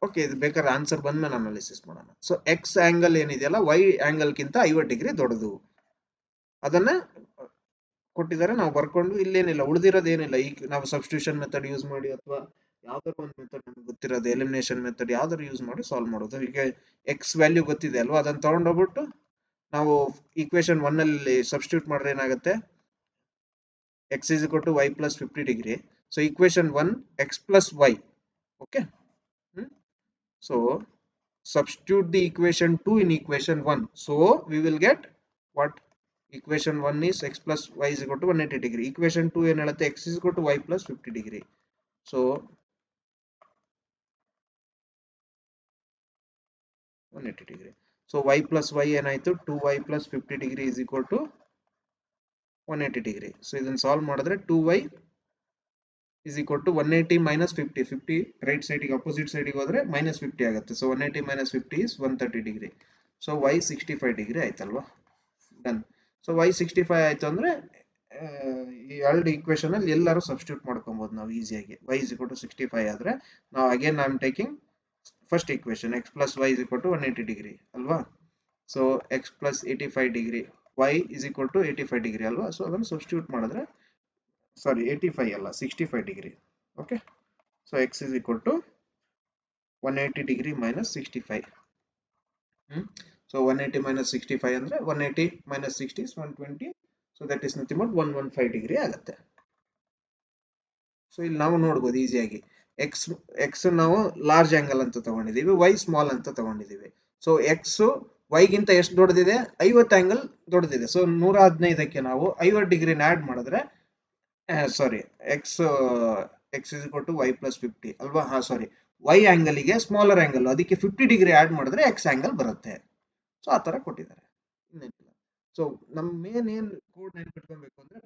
ಓಕೆ, ಇದು ಬೇಕಾದ್ರೆ ಆನ್ಸರ್ ಬಂದ್ಮೇಲೆ ಅನಾಲಿಸಿಸ್ ಮಾಡೋಣ. ಸೊ ಎಕ್ಸ್ ಆಂಗಲ್ ಏನಿದೆಯಲ್ಲ ವೈ ಆಂಗಲ್ ಗಿಂತ 50 ಡಿಗ್ರಿ ದೊಡ್ಡದು, ಅದನ್ನ ಕೊಟ್ಟಿದ್ದಾರೆ, ನಾವು ಬರ್ಕೊಂಡು ಇಲ್ಲೇನಿಲ್ಲ, ಉಳಿದಿರೋದೇನಿಲ್ಲ. ಈಗ ನಾವು ಸಬ್ಸ್ಟಿಟ್ಯೂಷನ್ ಮೆಥಡ್ ಯೂಸ್ ಮಾಡಿ ಅಥವಾ ಯಾವ್ದಾದ್ರು ಒಂದು ಮೆಥಡ್ ನಮ್ಗೆ ಗೊತ್ತಿರೋದು, ಎಲಿಮಿನೇಷನ್ ಮೆಥಡ್ ಯಾವ್ದಾದ್ರು ಯೂಸ್ ಮಾಡಿ ಸಾಲ್ವ್ ಮಾಡೋದು. ಈಗ ಎಕ್ಸ್ ವ್ಯಾಲ್ಯೂ ಗೊತ್ತಿದೆ ಅಲ್ವಾ, ಅದನ್ನ ತಗೊಂಡೋಗ್ಬಿಟ್ಟು ನಾವು ಈಕ್ವೇಶನ್ 1 ಅಲ್ಲಿ ಸಬ್ಸ್ಟಿಟ್ಯೂಟ್ ಮಾಡಿದ್ರೆ ಏನಾಗುತ್ತೆ, x is equal to y plus 50 degree. So equation 1 x plus y. Okay. So substitute the equation 2 in equation 1. So we will get what? Equation 1 is x plus y is equal to 180 degree. Equation 2 ಏನು ಹೇಳುತ್ತೆ, x is equal to y plus 50 degree. So 180 degree. So y plus y ಏನಾಯ್ತು, 2y plus 50 degree is equal to 180 degree. So ಇದನ್ನು ಸಾಲ್ವ್ ಮಾಡಿದ್ರೆ 2y is equal to 180 minus 50. 50 right side ಗೆ opposite side ಗೆ ಹೋದ್ರೆ minus 50 ಆಗುತ್ತೆ. So 180 minus 50 is 130 degree. So y 65 degree ಆಯ್ತಲ್ವಾ, ಡನ್. ಸೊ y 65 ಆಯ್ತು ಅಂದ್ರೆ ಈ ಎರಡು ಈಕ್ವೇಶನ್ ಅಲ್ಲಿ ಎಲ್ಲರೂ ಸಬ್ಸ್ಟಿಟ್ಯೂಟ್ ಮಾಡ್ಕೊಬಹುದು ನಾವು ಈಸಿಯಾಗಿ. y is equal to 65 ಆದ್ರೆ ನಾವು again I am taking first equation x plus y is equal to 180 degree ಅಲ್ವಾ. So x plus 85 degree, y is equal to 85 degree ಅಲ್ವಾ. ಸೊ ಅದನ್ನು ಸಬ್ಸ್ಟಿಟ್ಯೂಟ್ ಮಾಡಿದ್ರೆ, ಸಾರಿ 85 ಅಲ್ಲ 65 degree. Okay. So x is equal to 180 degree minus 65. So 180 minus 65 ಅಂದ್ರೆ 180 minus 60 is 120. So that is nothing but 115 degree ಆಗುತ್ತೆ. ಸೊ ಇಲ್ಲಿ ನಾವು ನೋಡ್ಬೋದು ಈಸಿಯಾಗಿ ಎಕ್ಸ್ ನಾವು ಲಾರ್ಜ್ ಆಂಗಲ್ ಅಂತ ತಗೊಂಡಿದ್ದೀವಿ, y ಸ್ಮಾಲ್ ಅಂತ ತಗೊಂಡಿದ್ದೀವಿ. ಸೊ ಎಕ್ಸ್ y ಗಿಂತ ಎಷ್ಟು ದೊಡ್ಡದಿದೆ, 50 ಆಂಗಲ್ ದೊಡ್ಡದಿದೆ. ಸೊ 115ಕ್ಕೆ ನಾವು 50 ಡಿಗ್ರಿನ ಆಡ್ ಮಾಡಿದ್ರೆ, sorry x is equal to y plus 50 ಅಲ್ವಾ. ಸಾರಿ y ಆಂಗಲ್ ಗೆ ಸ್ಮಾಲರ್ ಆಂಗಲ್, ಅದಕ್ಕೆ 50 ಡಿಗ್ರಿ ಆಡ್ ಮಾಡಿದ್ರೆ ಎಕ್ಸ್ ಆಂಗಲ್ ಬರುತ್ತೆ. ಸೊ ಆ ತರ ಕೊಟ್ಟಿದ್ದಾರೆ. ಸೊ ನಮ್ ಮೇನ್ ಏನ್ ಕೋಡ್ ನೆನ್ಪಿಟ್ಕೊಬೇಕು ಅಂದ್ರೆ,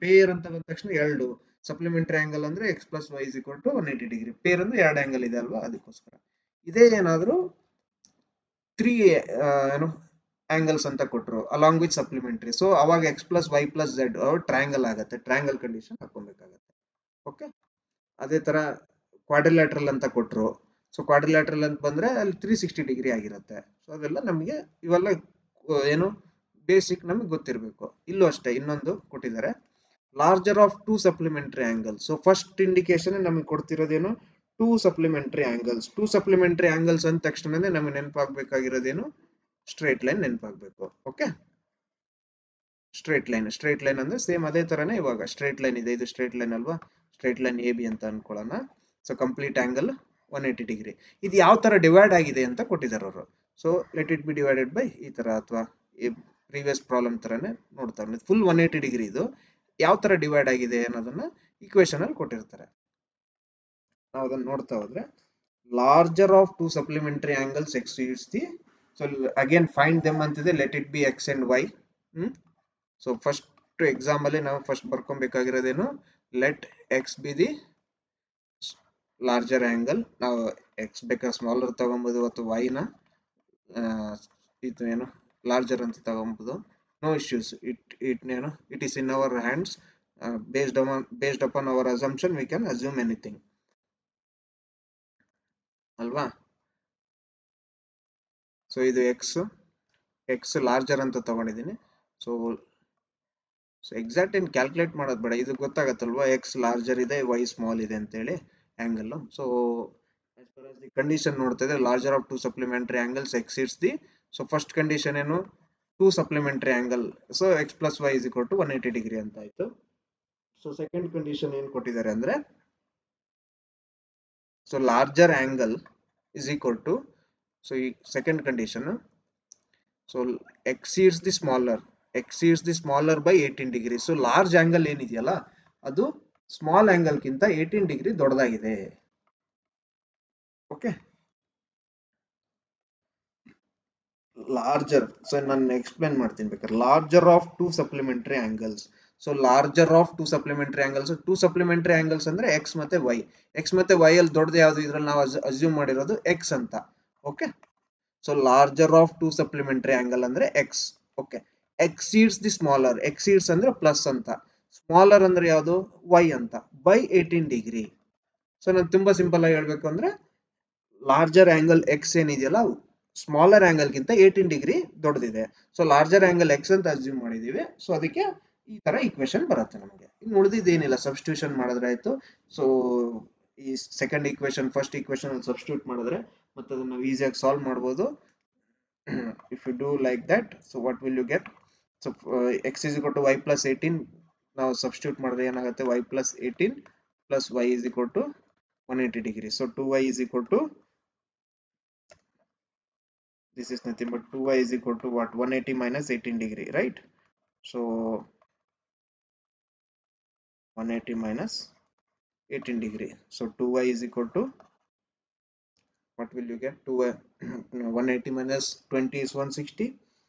ಪೇರ್ ಅಂತ ಬಂದ ತಕ್ಷಣ ಎರಡು ಸಪ್ಲಿಮೆಂಟರಿ ಆಂಗಲ್ ಅಂದ್ರೆ x plus y is equal to 180 degree. Pair ಅಂದ್ರೆ ಎರಡು ಆಂಗಲ್ ಇದೆ ಅಲ್ವಾ, ಅದಕ್ಕೋಸ್ಕರ. ಇದೇ ಏನಾದ್ರು 3 ಏನು ಆಂಗಲ್ಸ್ ಅಂತ ಕೊಟ್ಟರು ಅಲಾಂಗ್ ವಿತ್ ಸಪ್ಲಿಮೆಂಟರಿ, ಸೊ ಅವಾಗ x plus y plus z triangle ಆಗುತ್ತೆ. ಟ್ರಯಾಂಗಲ್ ಕಂಡೀಷನ್ ಹಾಕೊಬೇಕಾಗತ್ತೆ. ಓಕೆ. ಅದೇ ತರ ಕ್ವಾಡ್ರಿಲ್ಯಾಟ್ರಲ್ ಅಂತ ಕೊಟ್ಟರು. ಸೊ ಕ್ವಾಡ್ರಿಲ್ಯಾಟ್ರಲ್ ಅಂತ ಬಂದ್ರೆ ಅಲ್ಲಿ 360 ಡಿಗ್ರಿ ಆಗಿರುತ್ತೆ. ಸೊ ಅದೆಲ್ಲ ನಮಗೆ ಇವೆಲ್ಲ ಏನು ಬೇಸಿಕ್ ನಮಗೆ ಗೊತ್ತಿರಬೇಕು. ಇಲ್ಲೂ ಅಷ್ಟೇ ಇನ್ನೊಂದು ಕೊಟ್ಟಿದ್ದಾರೆ, larger of 2 supplementary angles. So first indication ನಮಗೆ ಕೊಡ್ತಿರೋದೇನು, 2 ಸಪ್ಲಿಮೆಂಟರಿ ಆಂಗಲ್ಸ್. 2 ಸಪ್ಲಿಮೆಂಟರಿ ಆಂಗಲ್ಸ್ ಅಂದ ತಕ್ಷಣನೇ ನಮಗೆ ನೆನಪಾಗಬೇಕಾಗಿರೋದೇನು, ಸ್ಟ್ರೇಟ್ ಲೈನ್ ನೆನಪಾಗಬೇಕು. ಓಕೆ. ಸ್ಟ್ರೇಟ್ ಲೈನ್ ಅಂದ್ರೆ ಸೇಮ್ ಅದೇ ತರನೇ ಇವಾಗ ಸ್ಟ್ರೇಟ್ ಲೈನ್ ಇದೆ, ಇದು ಸ್ಟ್ರೇಟ್ ಲೈನ್ ಅಲ್ವಾ, ಸ್ಟ್ರೇಟ್ ಲೈನ್ ಎ ಬಿ ಅಂತ ಅನ್ಕೊಳ್ಳೋಣ. So complete angle 180 degree. ಇದು ಯಾವ ತರ ಡಿವೈಡ್ ಆಗಿದೆ ಅಂತ ಕೊಟ್ಟಿದ್ದಾರೆ ಅವರು. So let it be divided by ಈ ತರ, ಅಥವಾ ಪ್ರೀವಿಯಸ್ ಪ್ರಾಬ್ಲಮ್ ತರನೇ ನೋಡ್ತಾರೆ. ಫುಲ್ 180 ಡಿಗ್ರಿ ಇದು ಯಾವ ತರ ಡಿವೈಡ್ ಆಗಿದೆ ಅನ್ನೋದನ್ನ ಈಕ್ವೇಶನ್ ಅಲ್ಲಿ ಕೊಟ್ಟಿರ್ತಾರೆ. ನಾವು ಅದನ್ನ ನೋಡ್ತಾ ಹೋದ್ರೆ, larger of 2 supplementary angles exceeds the, so again find them ಅಂತಿದೆ, let it be x and y. So first exam ಅಲ್ಲಿ ನಾವು ಫಸ್ಟ್ ಬರ್ಕೊಬೇಕಾಗಿರೋದೇನು, let x be the larger angle. ನಾವು ಎಕ್ಸ್ ಬೇಕಾದ್ರೆ ಸ್ಮಾಲರ್ ತಗೊಬಹುದು ಅಥವಾ ವೈ ನ ಇದು ಏನು ಲಾರ್ಜರ್ ಅಂತ ತಗೊಬಹುದು. No issues. It is in our hands. Based upon our assumption we can assume anything ಅಲ್ವಾ. ಸೊ ಇದು ಎಕ್ಸ್ ಲಾರ್ಜರ್ ಅಂತ ತಗೊಂಡಿದ್ದೀನಿ. ಸೊ ಎಕ್ಸಾಕ್ಟ್ ಏನು ಕ್ಯಾಲ್ಕುಲೇಟ್ ಮಾಡೋದು ಬೇಡ, ಇದು ಗೊತ್ತಾಗತ್ತಲ್ವಾ, ಎಕ್ಸ್ ಲಾರ್ಜರ್ ಇದೆ ವೈ ಸ್ಮಾಲ್ ಇದೆ ಅಂತೇಳಿ angle. So as far as the condition ನೋಡ್ತಾ ಇದ್ರೆ, larger of 2 supplementary angles exceeds the. So first condition ಏನು, 2 supplementary angle, so x plus y is equal to 180 degree ಅಂತ ಆಯ್ತು. ಸೊ ಸೆಕೆಂಡ್ ಕಂಡೀಷನ್ ಏನ್ ಕೊಟ್ಟಿದ್ದಾರೆ ಅಂದ್ರೆ, so larger angle is equal to, so ಈ second condition, so exceeds the smaller by 18 degree. So large angle ಏನಿದೆಯಲ್ಲ ಅದು ಸ್ಮಾಲ್ ಆಂಗಲ್ ಗಿಂತ 18 ಡಿಗ್ರಿ ದೊಡ್ಡದಾಗಿದೆ. ಓಕೆ. ಲಾರ್ಜರ್, ಸೊ ನಾನು ಎಕ್ಸ್ಪ್ಲೇನ್ ಮಾಡ್ತೀನಿ ಬೇಕಾದ್ರೆ. Larger of 2 supplementary angles. So larger of 2 supplementary angles, 2 supplementary angles ಅಂದ್ರೆ ಎಕ್ಸ್ ಮತ್ತೆ ವೈ. ಎಕ್ಸ್ ಮತ್ತೆ ವೈ ಅಲ್ಲಿ ದೊಡ್ಡದು ಯಾವ್ದು, ಇದ್ರಲ್ಲಿ ನಾವು ಅಸ್ಯೂಮ್ ಮಾಡಿರೋದು ಎಕ್ಸ್ ಅಂತ. Okay. So larger of 2 supplementary angle ಅಂದ್ರೆ x. Okay. Exceeds the smaller, exceeds ಅಂದ್ರೆ ಪ್ಲಸ್ ಅಂತ, ಸ್ಮಾಲರ್ ಅಂದ್ರೆ ಯಾವುದು, ವೈ ಅಂತ, ಬೈ 18 ಡಿಗ್ರಿ. ಸೊ ನಾನು ತುಂಬಾ ಸಿಂಪಲ್ ಆಗಿ ಹೇಳ್ಬೇಕು ಅಂದ್ರೆ, ಲಾರ್ಜರ್ ಆಂಗಲ್ ಎಕ್ಸ್ ಏನಿದೆಯಲ್ಲ ಸ್ಮಾಲರ್ ಆಂಗಲ್ ಗಿಂತ 18 ಡಿಗ್ರಿ ದೊಡ್ಡದಿದೆ. ಸೊ ಲಾರ್ಜರ್ ಆಂಗಲ್ ಎಕ್ಸ್ ಅಂತ ಅಸ್ಯೂಮ್ ಮಾಡಿದೀವಿ. ಸೊ ಅದಕ್ಕೆ ಈ ತರ ಈಕ್ವೇಶನ್ ಬರುತ್ತೆ ನಮಗೆ. ಇನ್ನು ಉಳಿದಿದ್ದೇನಿಲ್ಲ, ಸಬ್ಸ್ಟಿಟ್ಯೂಷನ್ ಮಾಡಿದ್ರೆ ಆಯ್ತು. ಸೊ ಈ ಸೆಕೆಂಡ್ ಈಕ್ವೇಶನ್ ಫಸ್ಟ್ ಈಕ್ವೇಶನ್ ಅಲ್ಲಿ ಸಬ್ಸ್ಟಿಟ್ಯೂಟ್ ಮಾಡಿದ್ರೆ ಮತ್ತೆ ಅದನ್ನ ನಾವು ಈಸಿಯಾಗಿ ಸಾಲ್ವ್ ಮಾಡ್ಬೋದು. if you do like that, so what will you get? So x is equal to y plus 18. ನಾವು ಸಬ್ಸ್ಟಿಟ್ಯೂಟ್ ಮಾಡಿದ್ರೆ ಏನಾಗುತ್ತೆ, y plus 18 plus y is equal to 180 degree. So 2y is equal to, this is nothing but 2y is equal to what, 180 minus 18 degree, right? So 180 minus 18 degree. So 2y is equal to, what will you get? 2 180 minus 20 is 160.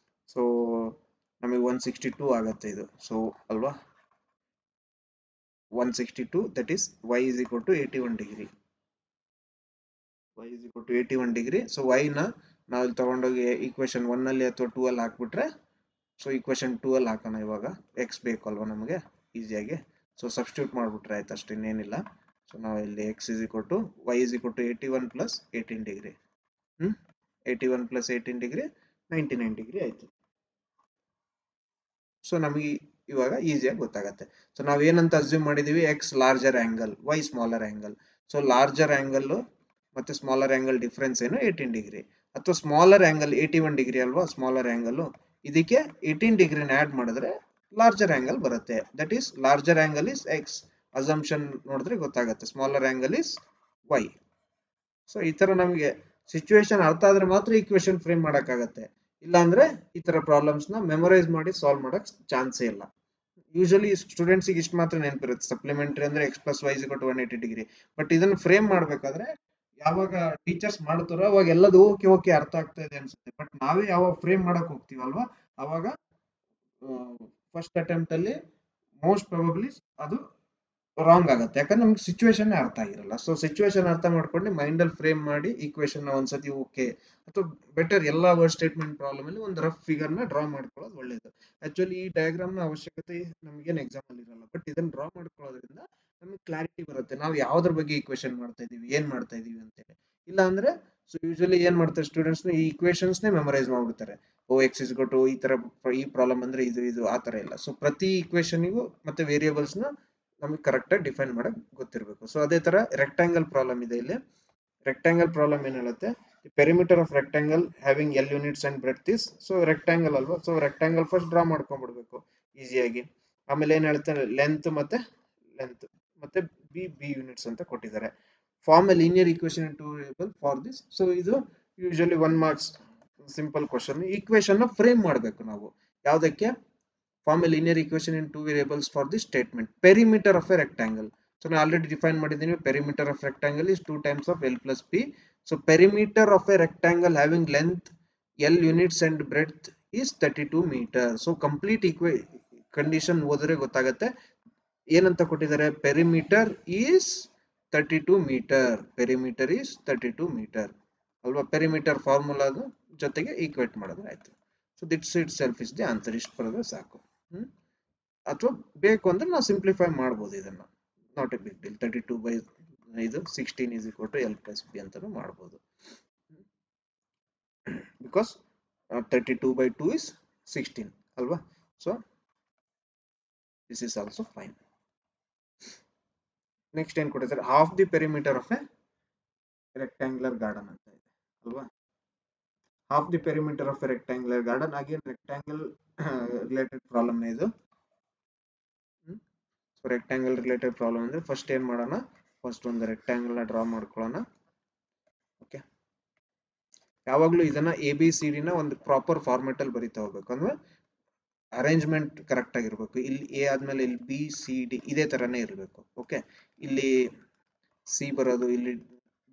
So ನಮಗೆ 162 ಆಗುತ್ತೆ ಇದು. ಸೊ ಅಲ್ವಾ, 162, that is y is equal to 81 degree. y is equal to 81 degree. So y ನ ನಾವು ಇಲ್ಲಿ ತಗೊಂಡೋಗಿ ಈಕ್ವೇಶನ್ 1 ಅಲ್ಲಿ ಅಥವಾ 2 ಅಲ್ಲಿ ಹಾಕ್ಬಿಟ್ರೆ, ಸೊ ಈಕ್ವೇಶನ್ 2 ಅಲ್ಲಿ ಹಾಕೋಣ. ಇವಾಗ x ಬೇಕು ಅಲ್ವಾ ನಮಗೆ ಈಸಿಯಾಗಿ. ಸೊ ಸಬ್ಸ್ಟಿಟ್ಯೂಟ್ ಮಾಡ್ಬಿಟ್ರೆ ಆಯ್ತು ಅಷ್ಟೇ, ಇನ್ನೇನಿಲ್ಲ. ಸೊ ನಾವು ಇಲ್ಲಿ x is equal to y is equal to 81 plus 18 degree. 81 plus 18 degree 99 degree ಆಯ್ತು. ಸೊ ನಮಗೆ ಇವಾಗ ಈಸಿಯಾಗಿ ಗೊತ್ತಾಗತ್ತೆ. ಸೊ ನಾವ್ ಏನಂತ ಅಸ್ಯೂಮ್ ಮಾಡಿದೀವಿ, x larger angle, y smaller angle. So larger angle ಮತ್ತೆ ಸ್ಮಾಲರ್ ಆಂಗಲ್ ಡಿಫ್ರೆನ್ಸ್ ಏನು, 18 ಡಿಗ್ರಿ. ಅಥವಾ ಸ್ಮಾಲರ್ ಆಂಗಲ್ 81 ಡಿಗ್ರಿ ಅಲ್ವಾ ಸ್ಮಾಲರ್ ಆಂಗಲ್, ಇದಕ್ಕೆ 18 ಡಿಗ್ರಿನ ಆಡ್ ಮಾಡಿದ್ರೆ ಲಾರ್ಜರ್ ಆಂಗಲ್ ಬರುತ್ತೆ. That is larger angle is x. Assumption ನೋಡಿದ್ರೆ ಗೊತ್ತಾಗುತ್ತೆ, smaller angle is y. So ಈ ತರ ನಮಗೆ ಸಿಚುವೇಶನ್ ಅರ್ಥ ಆದ್ರೆ ಮಾತ್ರ ಈಕ್ವೇಶನ್ ಫ್ರೇಮ್ ಮಾಡಕ್ಕಾಗತ್ತೆ. ಇಲ್ಲ ಅಂದ್ರೆ ಈ ತರ ಪ್ರಾಬ್ಲಮ್ಸ್ ನ ಮೆಮೊರೈಸ್ ಮಾಡಿ ಸಾಲ್ವ್ ಮಾಡಕ್ ಚಾನ್ಸೇ ಇಲ್ಲ. ಯೂಶಲಿ ಸ್ಟೂಡೆಂಟ್ಸ್ ಗೆ ಇಷ್ಟು ಮಾತ್ರ ನೆನಪಿರುತ್ತೆ, ಸಪ್ಲಿಮೆಂಟರಿ ಅಂದ್ರೆ x plus y is equal to 180 degree. But ಇದನ್ನ ಫ್ರೇಮ್ ಮಾಡ್ಬೇಕಾದ್ರೆ ಯಾವಾಗ ಟೀಚರ್ಸ್ ಮಾಡ್ತಾರೋ ಅವಾಗ ಎಲ್ಲದು ಓಕೆ ಓಕೆ ಅರ್ಥ ಆಗ್ತಾ ಇದೆ ಅನ್ಸುತ್ತೆ. ಬಟ್ ನಾವೇ ಯಾವಾಗ ಫ್ರೇಮ್ ಮಾಡಕ್ ಹೋಗ್ತೀವಲ್ವಾ, ಅವಾಗ ಫಸ್ಟ್ ಅಟೆಂಪ್ಟ್ ಅಲ್ಲಿ ಮೋಸ್ಟ್ ಪ್ರಾಬಬ್ಲಿ ಅದು ರಾಂಗ್ ಆಗುತ್ತೆ. ಯಾಕಂದ್ರೆ ನಮ್ಗೆ ಸಿಚುವೇಶನ್ ಅರ್ಥ ಆಗಿರಲ್ಲ. ಸೊ ಸಿಚುವೇಶನ್ ಅರ್ಥ ಮಾಡ್ಕೊಂಡು ಮೈಂಡ್ ಅಲ್ಲಿ ಫ್ರೇಮ್ ಮಾಡಿ ಈಕ್ವೇಶನ್ ಒಂದ್ಸತಿ ಓಕೆ, ಅಥವಾ ಬೆಟರ್ ಎಲ್ಲಾ ವರ್ಡ್ ಸ್ಟೇಟ್ಮೆಂಟ್ ಪ್ರಾಬ್ಲಮ್ ಅಲ್ಲಿ ಒಂದು ರಫ್ ಫಿಗರ್ ನ ಡ್ರಾ ಮಾಡ್ಕೊಳ್ಳೋದು ಒಳ್ಳೇದು. ಆಕ್ಚುಲಿ ಈ ಡಯಾಗ್ರಾಮ್ ನ ಅವಶ್ಯಕತೆ ನಮಗೇನು ಎಕ್ಸಾಮ್ ಅಲ್ಲಿ ಇರಲ್ಲ, ಬಟ್ ಇದನ್ನ ಡ್ರಾ ಮಾಡ್ಕೊಳ್ಳೋದ್ರಿಂದ ನಮಗೆ ಕ್ಲಾರಿಟಿ ಬರುತ್ತೆ ನಾವು ಯಾವ್ದ್ರ ಬಗ್ಗೆ ಈಕ್ವೇಶನ್ ಮಾಡ್ತಾ ಇದೀವಿ, ಏನ್ ಮಾಡ್ತಾ ಇದೀವಿ ಅಂತೇಳಿ. ಇಲ್ಲ ಅಂದ್ರೆ ಸೊ ಯೂಶಲಿ ಏನ್ ಮಾಡ್ತಾರೆ ಸ್ಟೂಡೆಂಟ್ಸ್, ಈ ಈಕ್ವೇಶನ್ಸ್ ನೇ ಮೆಮೊರೈಸ್ ಮಾಡ್ಬಿಡ್ತಾರೆ. ಓ ಎಕ್ಸ್ ಇಸ್ ಟು ಈ ತರ, ಈ ಪ್ರಾಬ್ಲಮ್ ಅಂದ್ರೆ ಇದು ಇದು ಆ ತರ ಇಲ್ಲ. ಸೊ ಪ್ರತಿ ಈಕ್ವೇಶನ್ಗೂ ಮತ್ತೆ ವೇರಿಯೇಬಲ್ಸ್ ನ ನಮಗೆ ಕರೆಕ್ಟ್ ಆಗಿ ಡಿಫೈನ್ ಮಾಡಕ್ ಗೊತ್ತಿರಬೇಕು. ಸೊ ಅದೇ ತರ ರೆಕ್ಟಾಂಗಲ್ ಪ್ರಾಬ್ಲಮ್ ಇದೆ ಇಲ್ಲಿ. ರೆಕ್ಟಾಂಗಲ್ ಪ್ರಾಬ್ಲಮ್ ಏನ್ ಹೇಳುತ್ತೆ, perimeter of rectangle having L units and breadth is. So rectangle ಅಲ್ವಾ, ಸೊ ರೆಕ್ಟಾಂಗಲ್ ಫಸ್ಟ್ ಡ್ರಾ ಮಾಡ್ಕೊಂಡ್ಬಿಡ್ಬೇಕು ಈಸಿಯಾಗಿ. ಆಮೇಲೆ ಏನ್ ಹೇಳ್ತಾರೆ, ಲೆಂತ್ ಮತ್ತೆ ಬಿ ಯೂನಿಟ್ಸ್ ಅಂತ ಕೊಟ್ಟಿದ್ದಾರೆ. Form a linear equation in two variable for this. So ಇದು usually 1 marks simple question. Equation ನ ಫ್ರೇಮ್ ಮಾಡಬೇಕು ನಾವು ಯಾವ್ದಕ್ಕೆ, form a linear equation in two variables for this statement. Perimeter of a rectangle. So now already defined ಮಾಡಿದ್ದೀನಿ, perimeter of rectangle is 2 times of L plus P. So perimeter of a rectangle having length L units and breadth is 32 meter. So complete condition ಓದಿದ್ರೆ ಗೊತ್ತಾಗುತ್ತೆ. ಏನಂತ ಕೊಟ್ಟಿದ್ದಾರೆ, perimeter is 32 meter. Perimeter is 32 meter ಅಲ್ವಾ. perimeter ಫಾರ್ಮುಲಾ ಜೊತೆಗೆ ಈಕ್ವೇಟ್ ಮಾಡಿದ್ರೆ ಆಯ್ತು. So that's itself is the answer. ಇಷ್ಟು ಬರೋದ್ರೆ ಸಾಕು. ಅಥವಾ ಬೇಕು ಅಂದ್ರೆ ನಾವು ಸಿಂಪ್ಲಿಫೈ ಮಾಡ್ಬೋದು ಇದನ್ನ, not a big deal. 32 by ಇದು 16 is equal to L plus B ಅಂತಾನು ಮಾಡ್ಬೋದು. ಬಿಕಾಸ್ 32 by 2 is 16 ಅಲ್ವಾ. So this is also fine. Next ಏನ್ ಕೊಟ್ಟಿದ್ದಾರೆ, half the perimeter of A rectangular garden ಅಂತ ಇದೆ ಅಲ್ವಾ. Half the perimeter of A rectangular garden, again rectangle related problem ಇದು. ಸೊ ರೆಕ್ಟಾಂಗಲ್ ರಿಲೇಟೆಡ್ ಪ್ರಾಬ್ಲಮ್ ಅಂದ್ರೆ ಫಸ್ಟ್ ಏನ್ ಮಾಡೋಣ, ಫಸ್ಟ್ ಒಂದು ರೆಕ್ಟಾಂಗಲ್ ನ ಡ್ರಾ ಮಾಡ್ಕೊಳ್ಳೋಣ. ಓಕೆ, ಯಾವಾಗ್ಲೂ ಇದನ್ನ ABCD ನ ಒಂದು ಪ್ರಾಪರ್ ಫಾರ್ಮೆಟ್ ಅಲ್ಲಿ ಬರೀತಾ ಹೋಗ್ಬೇಕು. ಅಂದ್ರೆ ಅರೇಂಜ್ಮೆಂಟ್ ಕರೆಕ್ಟ್ ಆಗಿರ್ಬೇಕು. ಇಲ್ಲಿ ಎ ಆದ್ಮೇಲೆ ಇಲ್ಲಿ BCD ಇದೇ ತರನೇ ಇರಬೇಕು. ಓಕೆ, ಇಲ್ಲಿ ಸಿ ಬರೋದು, ಇಲ್ಲಿ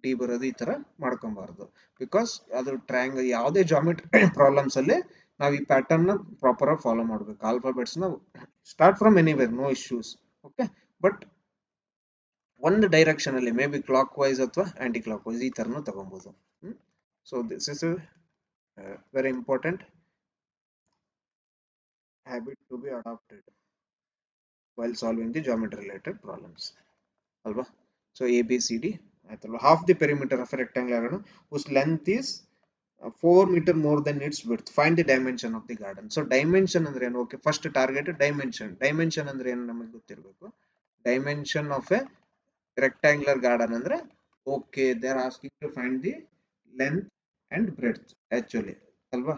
ಡಿ ಬರೋದು, ಈ ತರ ಮಾಡ್ಕೊಬಾರ್ದು. ಬಿಕಾಸ್ ಅದು ಟ್ರಯಾಂಗಲ್ ಯಾವುದೇ ಜಾಮೆಟ್ರಿ ಪ್ರಾಬ್ಲಮ್ಸ್ ಅಲ್ಲಿ ನಾವು ಈ ಪ್ಯಾಟರ್ನ್ ನ ಪ್ರಾಪರ್ ಆಗಿ ಫಾಲೋ ಮಾಡ್ಬೇಕು. ಆಲ್ಫಾಬೆಟ್ಸ್ ನ start from anywhere, no issues. Okay, but ಒಂದು ಡೈರೆಕ್ಷನ್ ಅಲ್ಲಿ ಮೇ ಬಿ ಕ್ಲಾಕ್ ವೈಸ್ ಅಥವಾ ಆಂಟಿ ಕ್ಲಾಕ್ ವೈಸ್ ಈ ತರನು ತಗೊಬಹುದು. So this is very important habit to be adopted while solving the geometry related problems alva. So ABCD ಆಯ್ತಲ್ವಾ. half the perimeter of a rectangle whose length is 4 meter more than its width. Find the dimension of the garden. So dimension ಅಂದ್ರೆ ಏನು? Okay, first target dimension. Dimension ಅಂದ್ರೆ ಏನು ನಮಗೆ ಗೊತ್ತಿರಬೇಕು. Dimension of a rectangular garden ಅಂದ್ರೆ okay, they are asking to find the length and breadth actually ಅಲ್ವಾ.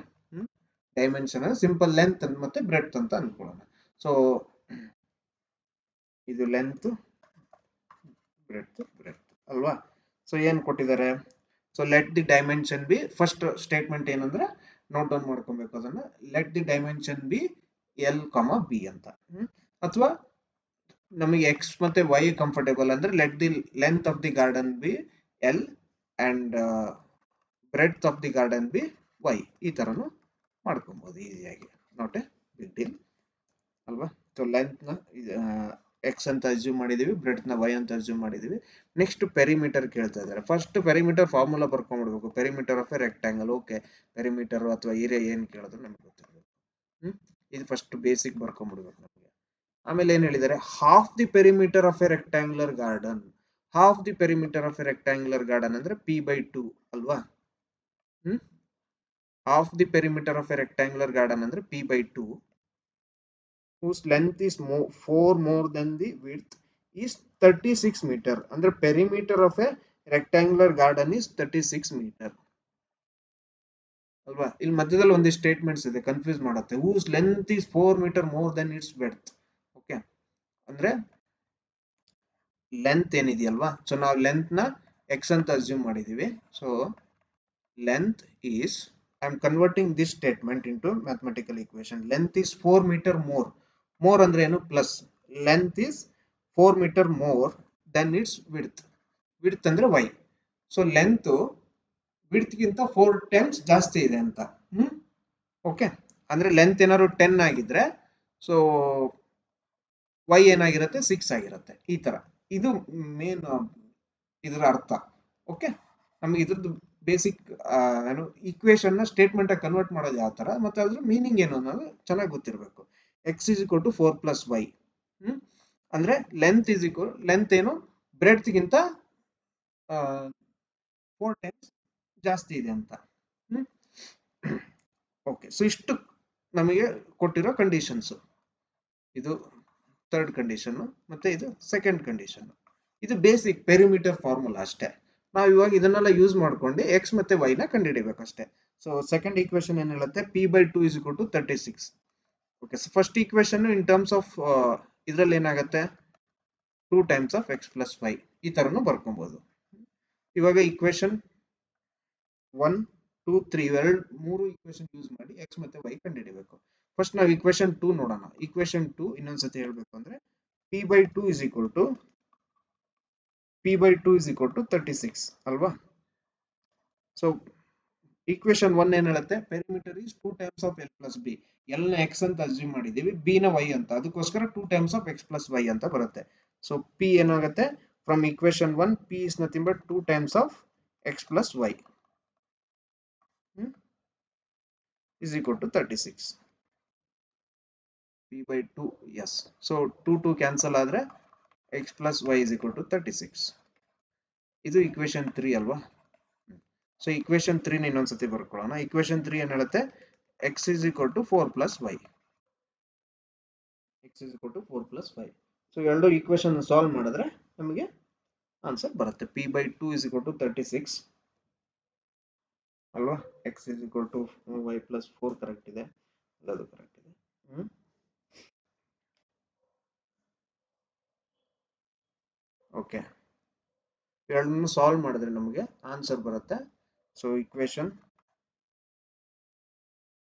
ಡೈಮೆನ್ಷನ್ ಸಿಂಪಲ್ ಲೆಂತ್ ಮತ್ತೆ ಬ್ರೆಡ್ತ್ ಅಂತ ಅನ್ಕೊಳ್ಳೋಣ. ಸೊ ಇದು ಲೆಂತ್ ಬ್ರೆಡ್ತ್ ಅಲ್ವಾ. ಸೊ ಏನ್ ಕೊಟ್ಟಿದ್ದಾರೆ? So let the dimension be, first statement ಏನಂದ್ರೆ ನೋಟ್ ಡೌನ್ ಮಾಡ್ಕೊಬೇಕು ಅದನ್ನ. Let the dimension be L comma B ಅಂತ. ಅಥವಾ ನಮಗೆ ಎಕ್ಸ್ ಮತ್ತೆ ವೈ ಕಂಫರ್ಟೇಬಲ್ ಅಂದ್ರೆ let the length of the garden be L and breadth of the garden be y. ಈ ತರನು ಮಾಡ್ಕೊಬಹುದು ಈಸಿಯಾಗಿ, ನಾಟ್ ಎ ಬಿಗ್ ಡೀಲ್ ಅಲ್ವಾ. ಸೊ ಲೆಂತ್ ನ ಎಕ್ಸ್ ಅಂತ ಅಸ್ಯೂಮ್ ಮಾಡಿದೀವಿ, ಬ್ರೆಡ್ತ್ ನ ವೈ ಅಂತ ಅಸ್ಯೂಮ್ ಮಾಡಿದೀವಿ. ನೆಕ್ಸ್ಟ್ ಪೆರಿಮೀಟರ್ ಕೇಳ್ತಾ ಇದ್ದಾರೆ. ಫಸ್ಟ್ ಪೆರಿಮೀಟರ್ ಫಾರ್ಮುಲಾ ಬರ್ಕೊಂಡ್ಬಿಡ್ಬೇಕು. Perimeter of a rectangle. Okay, perimeter ಅಥವಾ ಏರಿಯಾ ಏನ್ ಕೇಳಿದ್ರು ನಮ್ಗೆ ಗೊತ್ತಿರಬೇಕು. ಇದು ಫಸ್ಟ್ ಬೇಸಿಕ್ ಬರ್ಕೊಂಡ್ಬಿಡ್ಬೇಕು ನಮಗೆ. ಆಮೇಲೆ ಏನ್ ಹೇಳಿದ್ದಾರೆ? Half the perimeter of A rectangular garden. Half the perimeter of A rectangular garden ಅಂದ್ರೆ P/2 ಅಲ್ವಾ. Half the perimeter of A rectangular garden ಅಂದ್ರೆ P/2 whose length is 4 more than the width is 36 meter. ಅಂದ್ರೆ perimeter of a rectangular garden is 36 meter ಅಲ್ವಾ. ಇಲ್ಲಿ ಮಧ್ಯದಲ್ಲಿ ಒಂದಿಷ್ಟು ಸ್ಟೇಟ್ಮೆಂಟ್ಸ್ ಇದೆ, ಕನ್ಫ್ಯೂಸ್ ಮಾಡುತ್ತೆ. whose length is 4 meter more than its width. Okay, ಅಂದ್ರೆ ಲೆಂತ್ ಏನಿದೆಯಲ್ವಾ, ಸೊ ನಾವು ಲೆಂತ್ ನ ಎಕ್ಸ್ ಅಂತ ಅಸ್ಯೂಮ್ ಮಾಡಿದೀವಿ. So length is, I am converting this statement into mathematical equation. Length is 4 meter more. More ಅಂದ್ರೆ ಏನು? Plus. Length is 4 meter more then its width. Width ಅಂದ್ರೆ ವೈ. ಸೊ ಲೆಂತ್ ವಿಡ್ತ್ ಗಿಂತ 4 ಟೈಮ್ಸ್ ಜಾಸ್ತಿ ಇದೆ ಅಂತ. ಓಕೆ, ಅಂದ್ರೆ ಲೆಂತ್ ಏನಾದ್ರು 10 ಆಗಿದ್ರೆ ಸೊ ವೈ ಏನಾಗಿರುತ್ತೆ? 6 ಆಗಿರುತ್ತೆ. ಈ ತರ ಇದು ಮೇನ್ ಇದರ ಅರ್ಥ. ಓಕೆ, ನಮ್ಗೆ ಇದ್ರದ್ದು ಬೇಸಿಕ್ ಏನು ಈಕ್ವೇಶನ್ ನ ಸ್ಟೇಟ್ಮೆಂಟ್ ಆಗಿ ಕನ್ವರ್ಟ್ ಮಾಡೋದು ಯಾವ ತರ, ಮತ್ತೆ ಅದ್ರ ಮೀನಿಂಗ್ ಏನು ಅನ್ನೋದು ಚೆನ್ನಾಗಿ ಗೊತ್ತಿರಬೇಕು. X is equal to 4 plus y. ಅಂದ್ರೆ ಲೆಂತ್ ಇಸ್ ಈಕ್ವಲ್, ಲೆಂತ್ ಏನು ಬ್ರೆಡ್ತ್ ಗಿಂತ 4 ಟೈಮ್ಸ್ ಜಾಸ್ತಿ ಇದೆ ಅಂತ. ಓಕೆ, ಸೊ ಇಷ್ಟು ನಮಗೆ ಕೊಟ್ಟಿರೋ ಕಂಡೀಷನ್ಸ್. ಇದು ಥರ್ಡ್ ಕಂಡೀಷನ್ ಮತ್ತೆ ಇದು ಸೆಕೆಂಡ್ ಕಂಡೀಷನ್. ಇದು ಬೇಸಿಕ್ ಪೆರಿಮೀಟರ್ ಫಾರ್ಮುಲಾ ಅಷ್ಟೇ. ನಾವು ಇವಾಗ ಇದನ್ನೆಲ್ಲ ಯೂಸ್ ಮಾಡ್ಕೊಂಡು ಎಕ್ಸ್ ಮತ್ತೆ ವೈ ನ ಕಂಡುಹಿಡಿಬೇಕು ಅಷ್ಟೇ. ಸೊ ಸೆಕೆಂಡ್ ಈಕ್ವೇಶನ್ ಏನ್ ಹೇಳುತ್ತೆ? P/2 is equal to 36. Okay, so first equation in terms of ಇದ್ರಲ್ಲಿ ಏನಾಗುತ್ತೆ? 2 times of x plus y. ಈ ತರನು ಬರ್ಕೊಬಹುದು. ಇವಾಗ ಈಕ್ವೇಶನ್ 1, 2, 3 ಮೂರು ಈಕ್ವೇಶನ್ ಯೂಸ್ ಮಾಡಿ ಎಕ್ಸ್ ಮತ್ತೆ ವೈ ಕಂಡುಹಿಡಿಬೇಕು. ಫಸ್ಟ್ ನಾವು ಈಕ್ವೇಶನ್ 2 ನೋಡೋಣ. ಈಕ್ವೇಶನ್ 2 ಇನ್ನೊಂದ್ಸತಿ ಹೇಳ್ಬೇಕು ಅಂದ್ರೆ P/2 is equal to 36 ಅಲ್ವಾ. ಸೊ ಈಕ್ವೇಶನ್ 1 ಏನ್ ಹೇಳುತ್ತೆ? Perimeter is 2 times of L plus B. L ನ ಎಕ್ಸ್ ಅಂತ ಅಸ್ಯೂಮ್ ಮಾಡಿದೀವಿ, ಬಿ ನ ವೈ ಅಂತ, ಅದಕ್ಕೋಸ್ಕರ 2 times of x plus y ಅಂತ ಬರುತ್ತೆ. ಸೊ ಪಿ ಏನಾಗುತ್ತೆ? From equation 1 P is nothing but 2 times of x plus y is equal to 36. P/2, yes. So 2 cancel ಆದ್ರೆ x plus y is equal to 36. ಇದು ಈಕ್ವೇಶನ್ 3 ಅಲ್ವಾ. ಸೊ ಈಕ್ವೇಶನ್ 3 ನ ಇನ್ನೊಂದ್ಸತಿ ಬರ್ಕೊಳ್ಳೋಣ. ಈಕ್ವೇಶನ್ 3 ಏನ್ ಹೇಳುತ್ತೆ? x is equal to 4 plus y. x is equal to 4 plus y. So ಎರಡು ಈಕ್ವೇಶನ್ ಸಾಲ್ವ್ ಮಾಡಿದ್ರೆ ನಮಗೆ ಆನ್ಸರ್ ಬರುತ್ತೆ. P/2 is equal to 36 ಅಲ್ವಾ. x is equal to y plus 4 correct ಇದೆ, ಅದು ಕರೆಕ್ಟ್ ಇದೆ. ಓಕೆ, ಎರಡನ್ನು ಸಾಲ್ವ್ ಮಾಡಿದ್ರೆ ನಮಗೆ ಆನ್ಸರ್ ಬರುತ್ತೆ. So equation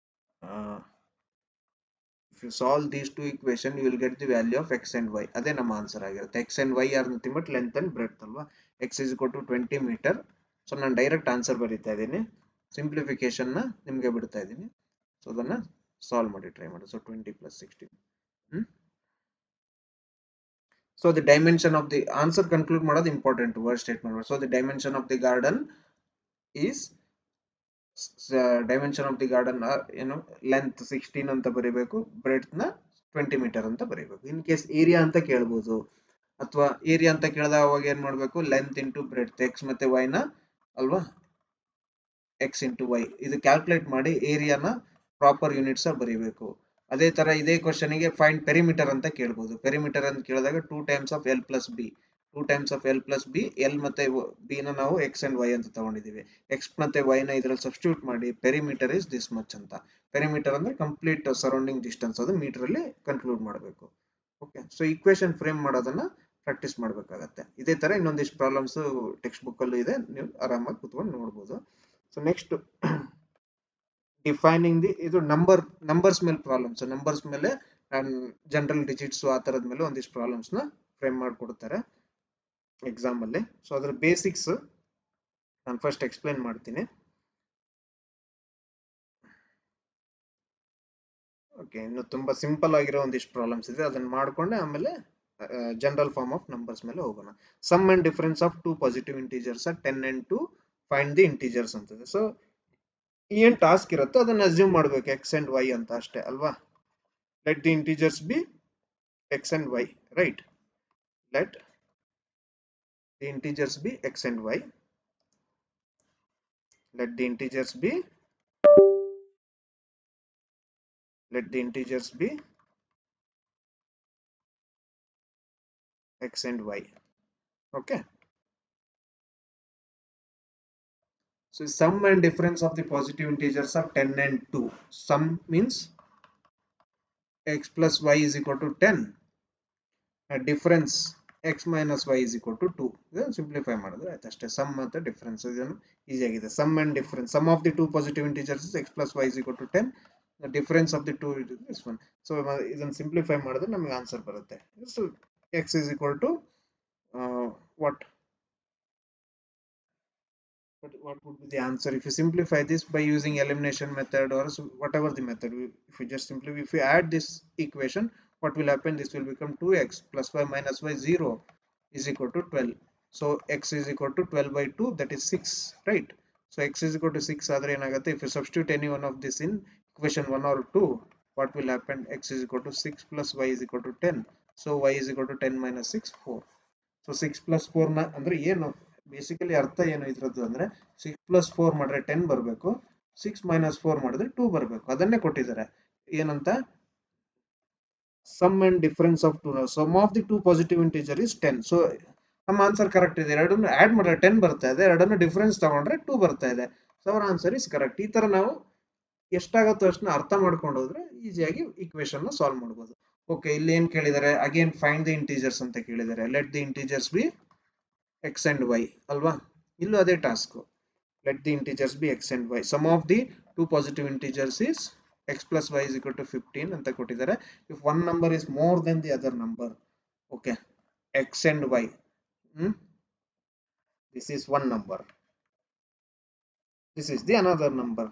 if you solve these two equation you will get the value of x and y. ಅದೇ ನಮ್ಮ ಆನ್ಸರ್ ಆಗಿರುತ್ತೆ. x and y are nothing but length and breadth ಅಲ್ವಾ. x is equal to 20 meter. So ನಾನು ಡೈರೆಕ್ಟ್ ಆನ್ಸರ್ ಬರೀತಾ ಇದ್ದೀನಿ, ಸಿಂಪ್ಲಿಫಿಕೇಶನ್ ನ ನಿಮ್ಗೆ ಬಿಡ್ತಾ ಇದ್ದೀನಿ. ಸೊ ಅದನ್ನ ಸಾಲ್ವ್ ಮಾಡಿ ಟ್ರೈ ಮಾಡಿ. So 20 plus 16. So the dimension of the answer conclude ಮಾಡೋದು important word statement. So the dimension of the garden is dimension of the garden ಏನು ಲೆಂತ್ 16 ಅಂತ ಬರೀಬೇಕು, ಬ್ರೆಡ್ತ್ ನ 20 ಮೀಟರ್ ಅಂತ ಬರೀಬೇಕು. ಇನ್ ಕೇಸ್ ಏರಿಯಾ ಅಂತ ಕೇಳಬಹುದು, ಅಥವಾ ಏರಿಯಾ ಅಂತ ಕೇಳಿದಾಗ ಅವಾಗ ಏನ್ ಮಾಡ್ಬೇಕು? ಲೆಂತ್ ಇಂಟು ಬ್ರೆಡ್ತ್, ಎಕ್ಸ್ ಮತ್ತೆ ವೈ ನ ಅಲ್ವಾ ಎಕ್ಸ್ ಇಂಟು ವೈ. ಇದು ಕ್ಯಾಲ್ಕುಲೇಟ್ ಮಾಡಿ ಏರಿಯಾನ ಪ್ರಾಪರ್ ಯೂನಿಟ್ಸ್ ಬರೀಬೇಕು. ಅದೇ ತರ ಇದೇ ಕ್ವಶನ್ಗೆ ಫೈಂಡ್ ಪೆರಿಮೀಟರ್ ಅಂತ ಕೇಳ್ಬೋದು. ಪೆರಿಮೀಟರ್ ಅಂತ ಕೇಳಿದಾಗ 2 times of L plus B, 2 times of L plus B, L ಮತ್ತೆ ಬಿ ನ ನಾವು ಎಕ್ಸ್ ಅಂಡ್ ವೈ ಅಂತ ತಗೊಂಡಿದೀವಿ. ಎಕ್ಸ್ ಮತ್ತೆ ವೈ ನ ಇದ್ರಲ್ಲಿ ಸಬ್ಸ್ಟಿಟ್ಯೂಟ್ ಮಾಡಿ ಪೆರಿಮೀಟರ್ ಇಸ್ ದಿಸ್ ಮಚ್ ಅಂತ. ಪೆರಿಮೀಟರ್ ಅಂದ್ರೆ ಕಂಪ್ಲೀಟ್ ಸರೌಂಡಿಂಗ್ ಡಿಸ್ಟೆನ್ಸ್, ಅದು ಮೀಟರ್ ಅಲ್ಲಿ ಕನ್ಕ್ಲೂಡ್ ಮಾಡಬೇಕು. ಓಕೆ, ಸೊ ಈಕ್ವೇಶನ್ ಫ್ರೇಮ್ ಮಾಡೋದನ್ನ ಪ್ರಾಕ್ಟೀಸ್ ಮಾಡ್ಬೇಕಾಗತ್ತೆ. ಇದೇ ತರ ಇನ್ನೊಂದಿಷ್ಟು ಪ್ರಾಬ್ಲಮ್ಸ್ ಟೆಕ್ಸ್ಟ್ ಬುಕ್ ಅಲ್ಲೂ ಇದೆ, ನೀವು ಆರಾಮಾಗಿ ಕುತ್ಕೊಂಡು ನೋಡ್ಬೋದು. ಸೊ ನೆಕ್ಸ್ಟ್ ಡಿಫೈನಿಂಗ್ ದಿ, ಇದು ನಂಬರ್ಸ್ ಮೇಲೆ ಪ್ರಾಬ್ಲಮ್ಸ್, ನಂಬರ್ಸ್ ಮೇಲೆ ಜನರಲ್ ಡಿಜಿಟ್ಸ್ ಆ ತರದ ಮೇಲೆ ಒಂದಿಷ್ಟು ಪ್ರಾಬ್ಲಮ್ಸ್ ನ ಫ್ರೇಮ್ ಮಾಡಿಕೊಡ್ತಾರೆ ಎಕ್ಸಾಮ್ ಅಲ್ಲಿ. ಸೊ ಅದ್ರ ಬೇಸಿಕ್ಸ್ ನಾನು ಫಸ್ಟ್ ಎಕ್ಸ್ಪ್ಲೈನ್ ಮಾಡ್ತೀನಿ. ಓಕೆ, ಇನ್ನು ತುಂಬಾ ಸಿಂಪಲ್ ಆಗಿರೋ ಒಂದಿಷ್ಟು ಪ್ರಾಬ್ಲಮ್ಸ್ ಇದೆ, ಅದನ್ನ ಮಾಡ್ಕೊಂಡೆ ಆಮೇಲೆ ಜನರಲ್ ಫಾರ್ಮ್ ಆಫ್ ನಂಬರ್ಸ್ ಮೇಲೆ ಹೋಗೋಣ. Sum and difference of two positive integers 10 and 2, find the integers ಅಂತದೆ. ಸೊ ಏನ್ ಟಾಸ್ಕ್ ಇರುತ್ತೋ ಅದನ್ನ ಅಸ್ಯೂಮ್ ಮಾಡ್ಬೇಕು ಎಕ್ಸ್ ಅಂಡ್ ವೈ ಅಂತ ಅಷ್ಟೇ ಅಲ್ವಾ. Let the integers be x and y, right. Let the integers be x and y. let the integers be let the integers be x and y. Okay, so sum and difference of the positive integers are 10 and 2. Sum means x plus y is equal to 10, difference x minus y is equal to 2. ಇದನ್ನು ಸಿಂಪ್ಲಿಫೈ ಮಾಡಿದ್ರೆ ಆಯ್ತು ಅಷ್ಟೇ. ಸಮ್ ಮತ್ತು ಡಿಫರೆನ್ಸ್ ಇದನ್ನು ಈಸಿ ಆಗಿದೆ. Sum and difference, sum of the two positive integers is x plus y is equal to 10, the difference of the two is this one. So ಇದನ್ನು ಸಿಂಪ್ಲಿಫೈ ಮಾಡಿದ್ರೆ ನಮಗೆ ಆನ್ಸರ್ ಬರುತ್ತೆ. So x is equal to what would be the answer if you simplify this by using elimination method or whatever the method. If you just simply, if you add this equation, what will happen? This will become 2x plus y minus y 0 is equal to 12. So x is equal to 12 by 2, that is 6, right? So x is equal to 6 adre enagutte, if you substitute any one of this in equation 1 or 2, what will happen? X is equal to 6 plus y is equal to 10. So y is equal to 10 minus 6, 4. So 6 plus 4 ನ ಅಂದ್ರೆ ಏನು ಬೇಸಿಕಲಿ ಅರ್ಥ ಏನು ಇದ್ರದ್ದು ಅಂದ್ರೆ 6 plus 4 ಮಾಡಿದ್ರೆ 10 ಬರಬೇಕು, 6 minus 4 ಮಾಡಿದ್ರೆ 2 ಬರಬೇಕು. ಅದನ್ನೇ ಕೊಟ್ಟಿದ್ದಾರೆ ಏನಂತ, sum and difference of two. Sum of the two positive integer is 10. So ನಮ್ಮ ಆನ್ಸರ್ ಕರೆಕ್ಟ್ ಇದೆ. ಎರಡನ್ನು ಆಡ್ ಮಾಡಿದ್ರೆ 10 ಬರ್ತಾ ಇದೆ, ಎರಡನ್ನು ಡಿಫರೆನ್ಸ್ ತಗೊಂಡ್ರೆ 2 ಬರ್ತಾ ಇದೆ. ಸೊ ಅವರ ಆನ್ಸರ್ ಇಸ್ ಕರೆಕ್ಟ್. ಈ ತರ ನಾವು ಎಷ್ಟಾಗತ್ತೋ ಅಷ್ಟನ್ನ ಅರ್ಥ ಮಾಡ್ಕೊಂಡು ಹೋದ್ರೆ ಈಸಿಯಾಗಿ ಈಕ್ವೇಶನ್ ನ ಸಾಲ್ವ್ ಮಾಡ್ಬೋದು. ಓಕೆ, ಇಲ್ಲಿ ಏನ್ ಕೇಳಿದ್ದಾರೆ? ಅಗೇನ್ ಫೈಂಡ್ ದಿ ಇಂಟೀಜರ್ಸ್ ಅಂತ ಕೇಳಿದ್ದಾರೆ. Let the integers be x and y ಅಲ್ವಾ. ಇಲ್ಲೂ ಅದೇ task. Let the integers be x and y. Sum of the two positive integers is x plus y is equal to 15 ಅಂತ ಕೊಟ್ಟಿದ್ದಾರೆ. If one number is more than the other number, okay, x and y, this is one number, this is the another number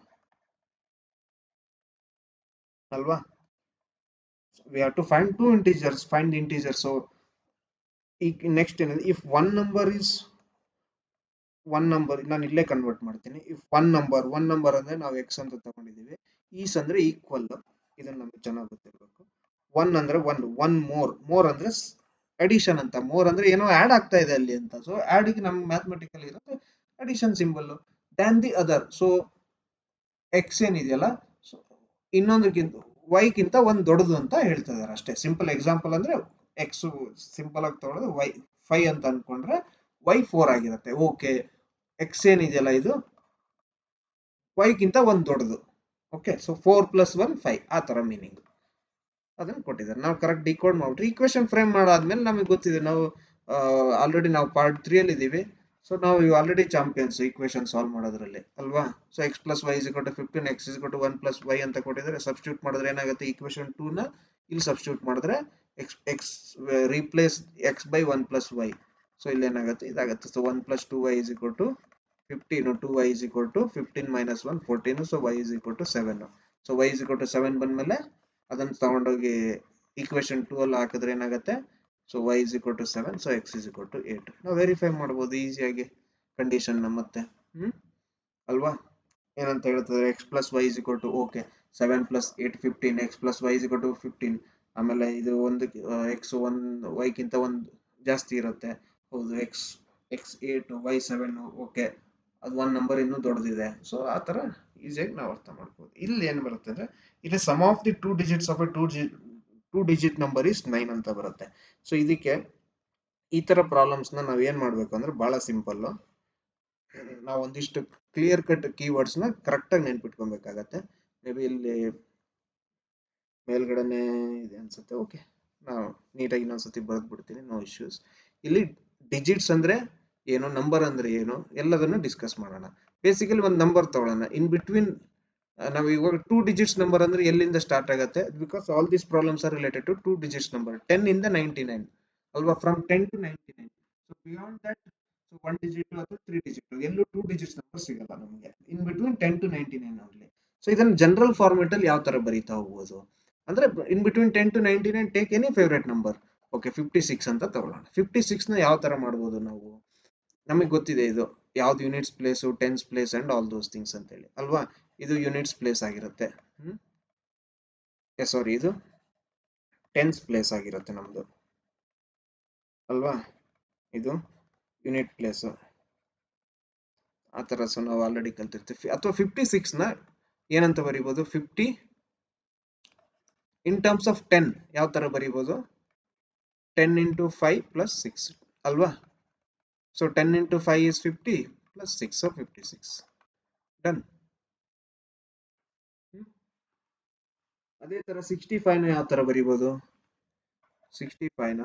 ಅಲ್ವಾ. we have to find two integers, find the integers. So next if one number is one number, ನಾನು ಇಲ್ಲೇ ಕನ್ವರ್ಟ್ ಮಾಡ್ತೀನಿ. ಇಫ್ ಒನ್ ನಂಬರ್ ಅಂದ್ರೆ ನಾವು ಎಕ್ಸ್ ಅಂತ ತಗೊಂಡಿದ್ದೀವಿ, ಈಸ್ ಅಂದ್ರೆ ಈಕ್ವಲ್, ಇದನ್ನ ನಮ್ಗೆ ಚೆನ್ನಾಗಿ ಗೊತ್ತಿರಬೇಕು. ಒನ್ ಅಂದ್ರೆ ಒನ್ ಮೋರ್ ಅಂದ್ರೆ ಅಡಿಷನ್ ಅಂತ. ಮೋರ್ ಅಂದ್ರೆ ಏನೋ ಆಡ್ ಆಗ್ತಾ ಇದೆ ಅಲ್ಲಿ ಅಂತ. ಸೊ ಆಡ್ ಗೆ ನಮ್ಗೆ ಮ್ಯಾಥಮೆಟಿಕಲ್ ಇರುತ್ತೆ addition symbol. Than the other, so X ಏನಿದೆಯಲ್ಲ ಇನ್ನೊಂದಕ್ಕಿಂತ ವೈಗಿಂತ ಒಂದು ದೊಡ್ಡದು ಅಂತ ಹೇಳ್ತಾ ಇದಾರೆ ಅಷ್ಟೇ. ಸಿಂಪಲ್ ಎಕ್ಸಾಂಪಲ್ ಅಂದ್ರೆ ಎಕ್ಸ್ ಸಿಂಪಲ್ ಆಗಿ ತಗೊಳ್ಳೋದು, ವೈ 5 ಅಂತ ಅನ್ಕೊಂಡ್ರೆ ವೈ 4 ಆಗಿರುತ್ತೆ. ಓಕೆ, ಎಕ್ಸ್ ಏನಿದೆಯಲ್ಲ ಇದು ವೈಗಿಂತ ಒಂದು ದೊಡ್ಡದು. ಓಕೆ, ಸೊ 4 + 1 5 ಆ ತರ ಮೀನಿಂಗ್ ಅದನ್ನ ಕೊಟ್ಟಿದ್ದಾರೆ. ನಾವು ಕರೆಕ್ಟ್ ಡಿಕೋಡ್ ಮಾಡ್ಬಿಟ್ರೆ ಈಕ್ವೇಶನ್ ಫ್ರೇಮ್ ಮಾಡಾದ್ಮೇಲೆ ನಮಗೆ ಗೊತ್ತಿದೆ. ನಾವು ಆಲ್ರೆಡಿ ನಾವು ಪಾರ್ಟ್ 3 ಅಲ್ಲಿ ಇದೀವಿ. ಸೊ ನಾವು ಆಲ್ರೆಡಿ ಚಾಂಪಿಯನ್ಸ್ ಈಕ್ವೇಶನ್ ಸಾಲ್ವ್ ಮಾಡೋದ್ರಲ್ಲಿ ಅಲ್ವಾ. So x plus y is equal to 15, x is equal to 1 + y ಅಂತ ಕೊಟ್ಟಿದ್ದಾರೆ. ಸಬ್ಸ್ಟಿಟ್ಯೂಟ್ ಮಾಡಿದ್ರೆ ಏನಾಗುತ್ತೆ? ಈಕ್ವೇಶನ್ 2 ನ ಇಲ್ಲಿ ಸಬ್ಸ್ಟಿಟ್ಯೂಟ್ ಮಾಡಿದ್ರೆ X replace X by 1 + y. So ಇಲ್ಲಿ ಏನಾಗುತ್ತೆ? ಇದಾಗುತ್ತೆ. So 1 + 2y is equal to 15, 2y is equal to 15 minus 1 14. So y is equal to 7. So y is equal to 7 ಬಂದ್ಮೇಲೆ ಅದನ್ನ ತಗೊಂಡೋಗಿ ಈಕ್ವೇಶನ್ 2 ಅಲ್ಲಿ ಹಾಕಿದ್ರೆ ಏನಾಗುತ್ತೆ? So y is equal to 7, so x is equal to 8. ನಾವು ವೆರಿಫೈ ಮಾಡ್ಬೋದು ಈಸಿಯಾಗಿ ಕಂಡೀಷನ್ ಮತ್ತೆ ಅಲ್ವಾ. ಏನಂತ ಹೇಳ್ತಾರೆ? x plus y is equal to, okay, 7 + 8 15, x plus y is equal to 15. ಆಮೇಲೆ ಇದು ಒಂದು x 1 y ಗಿಂತ ಒಂದು ಜಾಸ್ತಿ ಇರುತ್ತೆ. ಹೌದು, x 8 y 7. ಓಕೆ, ಅದು ಒಂದು ನಂಬರ್ ಇನ್ನೂ ದೊಡ್ಡದಿದೆ. ಸೊ ಆ ತರ ಈಸಿಯಾಗಿ ನಾವು ಅರ್ಥ ಮಾಡ್ಬೋದು. ಇಲ್ಲಿ ಏನು ಬರುತ್ತೆ ಅಂದ್ರೆ it is sum of the two digits of a two digit number is 9 ಅಂತ ಬರುತ್ತೆ. ಸೊ ಇದಕ್ಕೆ ಈ ತರ ಪ್ರಾಬ್ಲಮ್ಸ್ ನಾವು ಏನ್ ಮಾಡ್ಬೇಕು ಅಂದ್ರೆ ಬಹಳ ಸಿಂಪಲ್. ನಾವು ಒಂದಿಷ್ಟು ಕ್ಲಿಯರ್ ಕಟ್ ಕೀವರ್ಡ್ಸ್ ಕರೆಕ್ಟ್ ಆಗಿ ನೆನ್ಪಿಟ್ಕೊಬೇಕಾಗತ್ತೆ. ಮೇ ಬಿ ಇಲ್ಲಿ ಮೇಲ್ಗಡೆನೆ ಇದೆ ಅನ್ಸುತ್ತೆ. ಓಕೆ, ನಾವು ನೀಟಾಗಿ ಇನ್ನೊಂದ್ಸತಿ ಬರೆದು ಬಿಡ್ತೀನಿ, ನೋ ಇಶ್ಯೂಸ್. ಇಲ್ಲಿ ಡಿಜಿಟ್ಸ್ ಅಂದ್ರೆ ಏನು, ನಂಬರ್ ಅಂದ್ರೆ ಏನು, ಎಲ್ಲದನ್ನು ಡಿಸ್ಕಸ್ ಮಾಡೋಣ. ಬೇಸಿಕಲಿ ಒಂದು ನಂಬರ್ ತಗೊಳ್ಳೋಣ. ಇನ್ ಬಿಟ್ವೀನ್ ನಾವು ಇವಾಗ 2 ಡಿಜಿಟ್ಸ್ ನಂಬರ್ ಅಂದ್ರೆ ಎಲ್ಲಿಂದ ಸ್ಟಾರ್ಟ್ ಆಗುತ್ತೆ? Because all these problems are related to 2 digits number 10 ಇಂದ 99 ಅಲ್ವಾ, from 10 to 99. So beyond that, so 1 digit ಅಥವಾ 3 ಡಿಜಿಟ್ ಎಲ್ಲೂ 2 ಡಿಜಿಟ್ಸ್ ನಂಬರ್ ಸಿಗಲ್ಲ ನಮಗೆ in between 10 to 99 only. So ಇದನ್ನ ಜನರಲ್ ಫಾರ್ಮೆಟ್ ಅಲ್ಲಿ ಯಾವ ತರ ಬರೀತಾ ಹೋಗ್ಬೋದು ಅಂದ್ರೆ in between 10 to 99 take any favourite number. Okay, 56 ಅಂತ ತಗೊಳ್ಳೋಣ. 56 ನ ಯಾವ ತರ ಮಾಡ್ಬೋದು ನಾವು? ನಮಗೆ ಗೊತ್ತಿದೆ ಇದು ಯಾವ್ದು units place, tense place and all those things ಅಂತ ಹೇಳಿ ಅಲ್ವಾ. ಇದು ಯೂನಿಟ್ಸ್ ಪ್ಲೇಸ್ ಆಗಿರುತ್ತೆ. ಸಾರಿ, ಇದು ಟೆನ್ಸ್ ಪ್ಲೇಸ್ ಆಗಿರುತ್ತೆ ನಮ್ದು ಅಲ್ವಾ. ಇದು ಯೂನಿಟ್ ಪ್ಲೇಸ್ ಆ ತರ. ಸೊ ನಾವು ಆಲ್ರೆಡಿ ಕಲ್ತಿರ್ತೀವಿ. ಅಥವಾ 56 ನ ಏನಂತ ಬರೀಬಹುದು? 50 ಇನ್ ಟರ್ಮ್ಸ್ ಆಫ್ 10 ಯಾವ ತರ ಬರೀಬಹುದು? 10 into 5 plus 6 ಅಲ್ವಾ. So 10 into 5 is 50 plus 6, so 56. Done. ಅದೇ ತರ 65 ನ ಯಾವ ತರ ಬರೀಬಹುದು? 65 ನ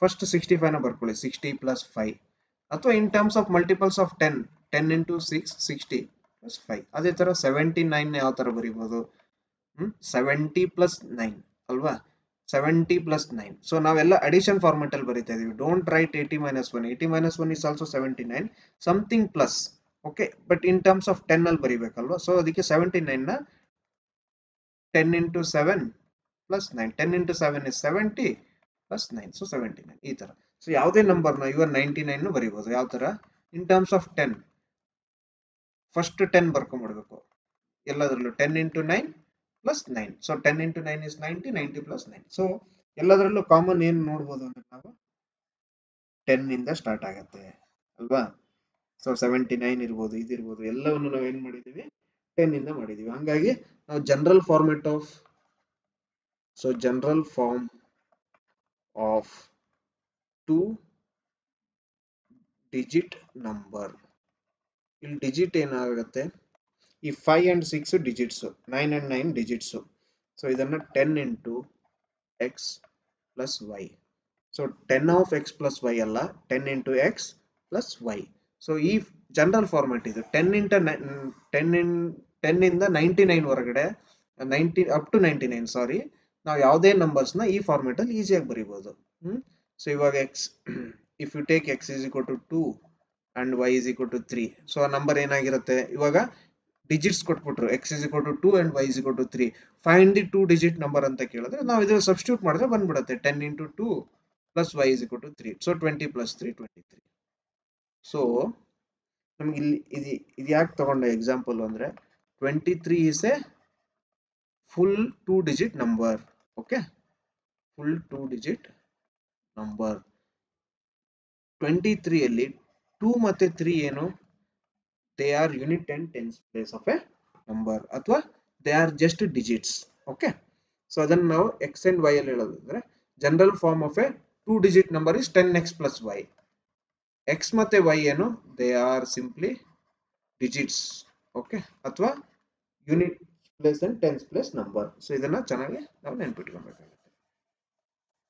ಫಸ್ಟ್ 65 ನ ಬರ್ಕೊಳ್ಳಿ, 60 plus 5. ಅಥವಾ ಇನ್ terms of multiples of 10, 10 into 6, 60 plus 5. ಅದೇ ತರ 79 ನ ಯಾವ ತರ ಬರೀಬಹುದು? 70 plus 9 ಅಲ್ವಾ. 70 plus 9. ಸೊ ನಾವೆಲ್ಲ ಅಡಿಷನ್ ಫಾರ್ಮೆಟ್ ಅಲ್ಲಿ ಬರೀತಾ ಇದೀವಿ. Don't right 80 minus 1. 80 minus 1 is also 79. Something plus. Okay, but in terms of 10 ಅಲ್ಲಿ ಬರೀಬೇಕಲ್ವಾ. ಸೊ ಅದಕ್ಕೆ 79 ನ 10 into 7 plus 9. 10 into 7 is 70 plus 9. So 79 ಈ ತರ. ಸೊ ಯಾವುದೇ ನಂಬರ್ ನ ಇವನ್ 99 ಬರೀಬಹುದು. ಯಾವ ತರ? ಇನ್ ಟರ್ಮ್ಸ್ ಆಫ್ 10 ಫಸ್ಟ್ 10 ಬರ್ಕೊಂಡ್ಬಿಡ್ಬೇಕು ಎಲ್ಲದರಲ್ಲೂ. 10 into 9 plus 9. So 10 into 9 is 90, 90 plus 9. So ಎಲ್ಲದರಲ್ಲೂ ಕಾಮನ್ ಏನ್ ನೋಡ್ಬೋದು ಅಂದ್ರೆ ನಾವು 10 ಇಂದ ಸ್ಟಾರ್ಟ್ ಆಗತ್ತೆ ಅಲ್ವಾ. ಸೊ 79 ಇರ್ಬೋದು, ಇದಿರ್ಬೋದು, ಎಲ್ಲವನ್ನು ನಾವು ಏನ್ ಮಾಡಿದೀವಿ? 10 ಇಂದ ಮಾಡಿದೀವಿ. ಹಂಗಾಗಿ ನಾವು general format of, so general form of 2 digit number. ಇಲ್ಲಿ ಡಿಜಿಟ್ ಏನಾಗುತ್ತೆ? ಈ 5 and 6 digits, 9 and 9 digits. So ಇದನ್ನ 10 into x plus y. So 10 of x plus y ಅಲ್ಲ, 10 into x plus y. So ಈ ಜನರಲ್ ಫಾರ್ಮೆಟ್ ಇದು. 10 ಇಂದ 99 ಹೊರಗಡೆ, 90 ಅಪ್ ಟು 99 ಸಾರಿ, ನಾವು ಯಾವುದೇ ನಂಬರ್ಸ್ ನ ಈ ಫಾರ್ಮೆಟ್ ಅಲ್ಲಿ ಈಸಿಯಾಗಿ ಬರೀಬಹುದು. ಸೊ ಇವಾಗ x, if you take x is equal to 2 and y is equal to 3. So ಆ ನಂಬರ್ ಏನಾಗಿರುತ್ತೆ? ಇವಾಗ ಡಿಜಿಟ್ಸ್ ಕೊಟ್ಬಿಟ್ರು, x is equal to 2 and y is equal to 3. Find the 2 digit number ಅಂತ ಕೇಳಿದ್ರೆ ನಾವು ಇದನ್ನ ಸಬ್ಸ್ಟಿಟ್ಯೂಟ್ ಮಾಡಿದ್ರೆ ಬಂದ್ಬಿಡುತ್ತೆ. 10 into 2 plus y is equal to 3. So 20 plus 3, 23. So ನಮ್ಗೆ ಇಲ್ಲಿ ಇದು ಯಾಕೆ ತಗೊಂಡೆ ಎಕ್ಸಾಂಪಲ್ ಅಂದ್ರೆ 23 is a full 2 digit number. ಓಕೆ, ಫುಲ್ 2 digit ನಂಬರ್. 23 ಅಲ್ಲಿ 2 ಮತ್ತೆ 3 ಏನು? They are unit and tens place of a number, ಅಥವಾ they are just digits. Okay, so ಅದನ್ನ ನಾವು ಎಕ್ಸ್ ಅಂಡ್ ವೈ ಅಲ್ಲಿ ಹೇಳೋದಂದ್ರೆ general form of a 2 digit number is 10x plus y. X ಮತ್ತೆ ವೈ ಏನು? They are simply digits. Okay, ಅಥವಾ unit place and tens place number. So ಇದನ್ನ ಚೆನ್ನಾಗಿ ನಾವು ನೆನ್ಪಿಟ್ಕೊಬೇಕಾಗುತ್ತೆ.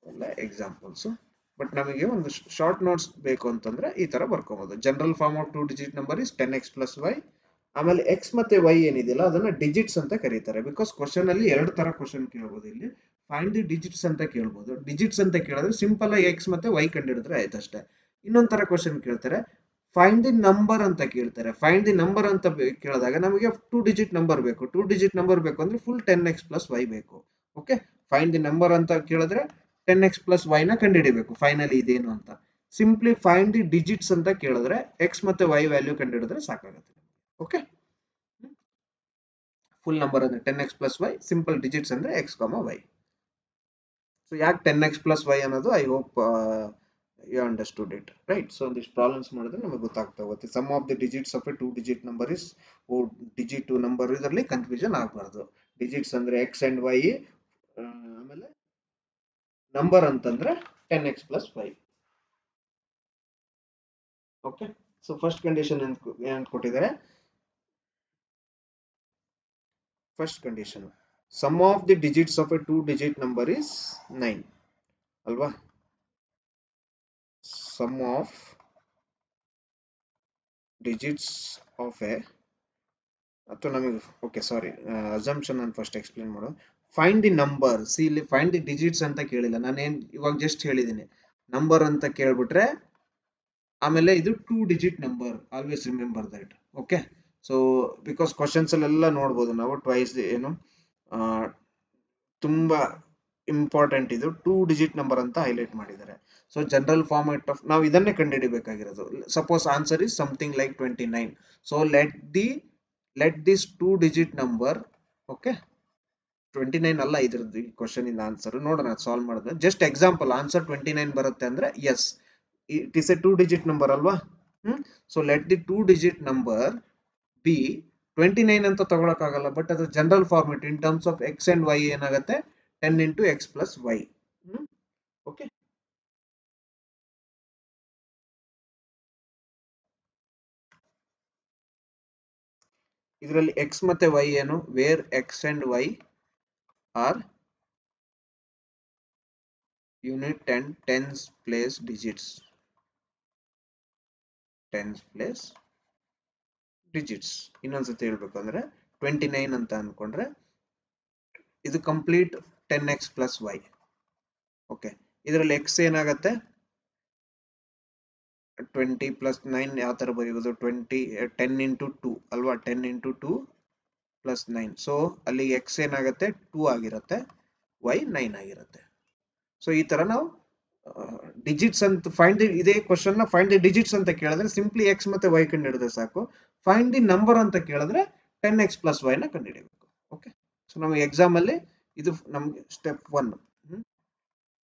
ಎಲ್ಲ ಎಕ್ಸಾಂಪಲ್ಸ್. ಬಟ್ ನಮಗೆ ಒಂದು ಶಾರ್ಟ್ ನೋಟ್ಸ್ ಬೇಕು ಅಂತಂದ್ರೆ ಈ ತರ ಬರ್ಕೋಬಹುದು. General form of 2 digit number is 10x plus y. ಆಮೇಲೆ ಎಕ್ಸ್ ಮತ್ತೆ ವೈ ಏನಿದೆಯಲ್ಲ ಅದನ್ನ ಡಿಜಿಟ್ಸ್ ಅಂತ ಕರೀತಾರೆ. ಬಿಕಾಸ್ ಕ್ವಶನ್ ಅಲ್ಲಿ ಎರಡು ತರ ಕ್ವಶನ್ ಕೇಳಬಹುದು. ಇಲ್ಲಿ ಫೈಂಡ್ ದಿ ಡಿಜಿಟ್ಸ್ ಅಂತ ಕೇಳಬಹುದು. ಡಿಜಿಟ್ಸ್ ಅಂತ ಕೇಳಿದ್ರೆ ಸಿಂಪಲ್ ಆಗಿ ಎಕ್ಸ್ ಮತ್ತೆ ವೈ ಕಂಡಿಡಿದ್ರೆ ಆಯ್ತು ಅಷ್ಟೇ. ಇನ್ನೊಂದ್ ತರ ಕ್ವಶನ್ ಕೇಳ್ತಾರೆ, ಫೈಂಡ್ ದಿ ನಂಬರ್ ಅಂತ ಕೇಳ್ತಾರೆ. ಫೈಂಡ್ ದಿ ನಂಬರ್ ಅಂತ ಕೇಳಿದಾಗ ನಮಗೆ 2 digit ನಂಬರ್ ಬೇಕು. 2 digit ನಂಬರ್ ಬೇಕು ಅಂದ್ರೆ ಫುಲ್ 10x plus y ಬೇಕು. ಓಕೆ, ಫೈಂಡ್ ದಿ ನಂಬರ್ ಅಂತ ಕೇಳಿದ್ರೆ 10x plus y ನ ಕಂಡುಹಿಡಿಬೇಕು ಫೈನಲಿ ಇದೇನು ಅಂತ. ಸಿಂಪ್ಲಿ ಫೈಂಡ್ ದಿ ಡಿಜಿಟ್ಸ್ ಅಂತ ಕೇಳಿದ್ರೆ ಎಕ್ಸ್ ಮತ್ತೆ ವೈ ವ್ಯಾಲ್ಯೂ ಕಂಡುಹಿಡಿದ್ರೆ ಸಾಕಾಗುತ್ತೆ. ಓಕೆ, ಫುಲ್ ನಂಬರ್ ಅಂದ್ರೆ 10x plus y, simple digits ಅಂದ್ರೆ x, y. ಸೊ ಯಾಕೆ 10x plus y ಅನ್ನೋದು I hope You understood it, right? So this problems ಮಾಡಿದ್ರೆ ನಮಗೆ ಗೊತ್ತಾಗ್ತಾ ಹೋಗುತ್ತೆ. Sum of the digits of a two digit number is digit to number ಇದರಲ್ಲಿ ಕನ್ಫ್ಯೂಷನ್ ಆಗಬಾರ್ದು. ಡಿಜಿಟ್ಸ್ ಅಂದ್ರೆ x and y, ಆಮೇಲೆ ನಂಬರ್ ಅಂತಂದ್ರೆ 10x plus 5. Okay, so first condition ಏನು ಕೊಟ್ಟಿದ್ದಾರೆ? First condition sum of the digits of a two digit number is 9 ಅಲ್ವಾ? Sum of digits of a, ಅಥವಾ ನಮಗೆ ಓಕೆ ಸಾರಿ ಅಸಂಪ್ಷನ್ ನಾನು ಫಸ್ಟ್ ಎಕ್ಸ್ಪ್ಲೇನ್ ಮಾಡು. ಫೈಂಡ್ ದಿ ನಂಬರ್, ಸಿ ಇಲ್ಲಿ ಫೈಂಡ್ ದಿ ಡಿಜಿಟ್ಸ್ ಅಂತ ಕೇಳಿಲ್ಲ, ನಾನೇನು ಇವಾಗ ಜಸ್ಟ್ ಹೇಳಿದ್ದೀನಿ ನಂಬರ್ ಅಂತ ಕೇಳ್ಬಿಟ್ರೆ ಆಮೇಲೆ ಇದು two digit number, always remember that. Okay, so because questions ಅಲ್ಲೆಲ್ಲ ನೋಡ್ಬೋದು ನಾವು ಟ್ವೈಸ್ ಏನು ತುಂಬಾ ಇಂಪಾರ್ಟೆಂಟ್, ಇದು ಟೂ ಡಿಜಿಟ್ ನಂಬರ್ ಅಂತ ಹೈಲೈಟ್ ಮಾಡಿದ್ದಾರೆ. ಸೊ ಜನರಲ್ ಫಾರ್ಮೆಟ್ ಆಫ್ ನಾವು ಇದನ್ನೇ ಕಂಡುಹಿಡಿಬೇಕಾಗಿರೋದು. Suppose answer is something like 29. So let this two digit number, okay 29 ಅಲ್ಲ ಇದ್ರದ್ದು ಕ್ವಶನ್ ಇಂದ ಆನ್ಸರ್ ನೋಡೋಣ, ಸಾಲ್ವ್ ಮಾಡಿದ್ರೆ ಜಸ್ಟ್ ಎಕ್ಸಾಂಪಲ್ ಆನ್ಸರ್ 29 ಬರುತ್ತೆ ಅಂದ್ರೆ as it is a two digit number ಅಲ್ವಾ. So let the two digit number be 29 ಅಂತ ತಗೊಳಕ್ಕಾಗಲ್ಲ, ಬಟ್ ಅದ್ರ general format in terms of x and y ಏನಾಗುತ್ತೆ 10 into x plus y. Okay, ಇದರಲ್ಲಿ x ಮತ್ತೆ y ಏನು, where x and y are unit 10 tens place digits, tens place digits. ಇನ್ನೊಂದ್ಸತಿ ಹೇಳ್ಬೇಕಂದ್ರೆ 29 ಅಂತ ಅನ್ಕೊಂಡ್ರೆ ಇದು complete 10x plus y. Okay, ಇದರಲ್ಲಿ x ಏನಾಗತ್ತೆ 20 plus 9 ಯಾವ ತರ ಬರೆಯುವುದು, 10 into 2 ಅಲ್ವಾ, 10 into 2 plus 9. ಸೊ ಅಲ್ಲಿ x ಏನಾಗುತ್ತೆ 2 ಆಗಿರುತ್ತೆ, y 9 ಆಗಿರುತ್ತೆ. ಸೊ ಈ ತರ ನಾವು ಡಿಜಿಟ್ಸ್ ಅಂತ ಫೈಂಡ್ ಇದೇ ಕ್ವಶನ್ ನ ಫೈಂಡ್ ದಿ ಡಿಜಿಟ್ಸ್ ಅಂತ ಕೇಳಿದ್ರೆ ಸಿಂಪ್ಲಿ x ಮತ್ತೆ y ಕಂಡು ಹಿಡಿದ್ರೆ ಸಾಕು. ಫೈಂಡ್ ದಿ ನಂಬರ್ ಅಂತ ಕೇಳಿದ್ರೆ 10x plus y ನ ಕಂಡು ಹಿಡಿಬೇಕು. ಓಕೆ, ಸೊ ನಮಗೆ ಎಕ್ಸಾಮ್ ಅಲ್ಲಿ ಇದು ನಮ್ಗೆ ಸ್ಟೆಪ್ 1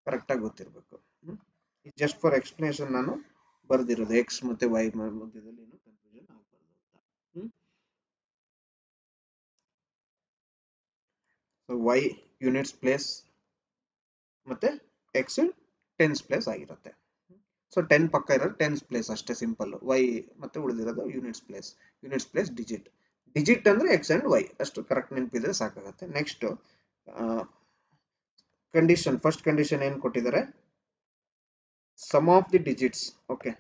ಕರೆಕ್ಟ್ ಆಗಿ ಗೊತ್ತಿರಬೇಕು. ಜಸ್ಟ್ ಫಾರ್ ಎಕ್ಸ್ಪ್ಲನೇಷನ್ ನಾನು ಬರ್ದಿರೋದು, ಎಕ್ಸ್ ಮತ್ತೆ ವೈ ಮಧ್ಯದಲ್ಲಿ ಏನು ಕನ್ಫ್ಯೂಷನ್ ಆಗಬಾರ್ದು ಅಂತ. ಸೊ ವೈ ಯೂನಿಟ್ಸ್ ಪ್ಲೇಸ್ ಮತ್ತೆ ಎಕ್ಸ್ ಟೆನ್ಸ್ ಪ್ಲೇಸ್ ಆಗಿರುತ್ತೆ. ಸೊ 10 ಪಕ್ಕ ಇರೋದು ಟೆನ್ಸ್ ಪ್ಲೇಸ್ ಅಷ್ಟೇ, ಸಿಂಪಲ್. ವೈ ಮತ್ತೆ ಉಳಿದಿರೋದು ಯೂನಿಟ್ಸ್ ಪ್ಲೇಸ್ ಡಿಜಿಟ್. ಡಿಜಿಟ್ ಅಂದ್ರೆ ಎಕ್ಸ್ ಅಂಡ್ ವೈ, ಅಷ್ಟು ಕರೆಕ್ಟ್ ನೆನಪಿದ್ರೆ ಸಾಕಾಗುತ್ತೆ. ನೆಕ್ಸ್ಟ್ ಕಂಡೀಷನ್, ಫಸ್ಟ್ ಕಂಡೀಷನ್ ಏನ್ ಕೊಟ್ಟಿದ್ದಾರೆ, sum of the digits. Okay,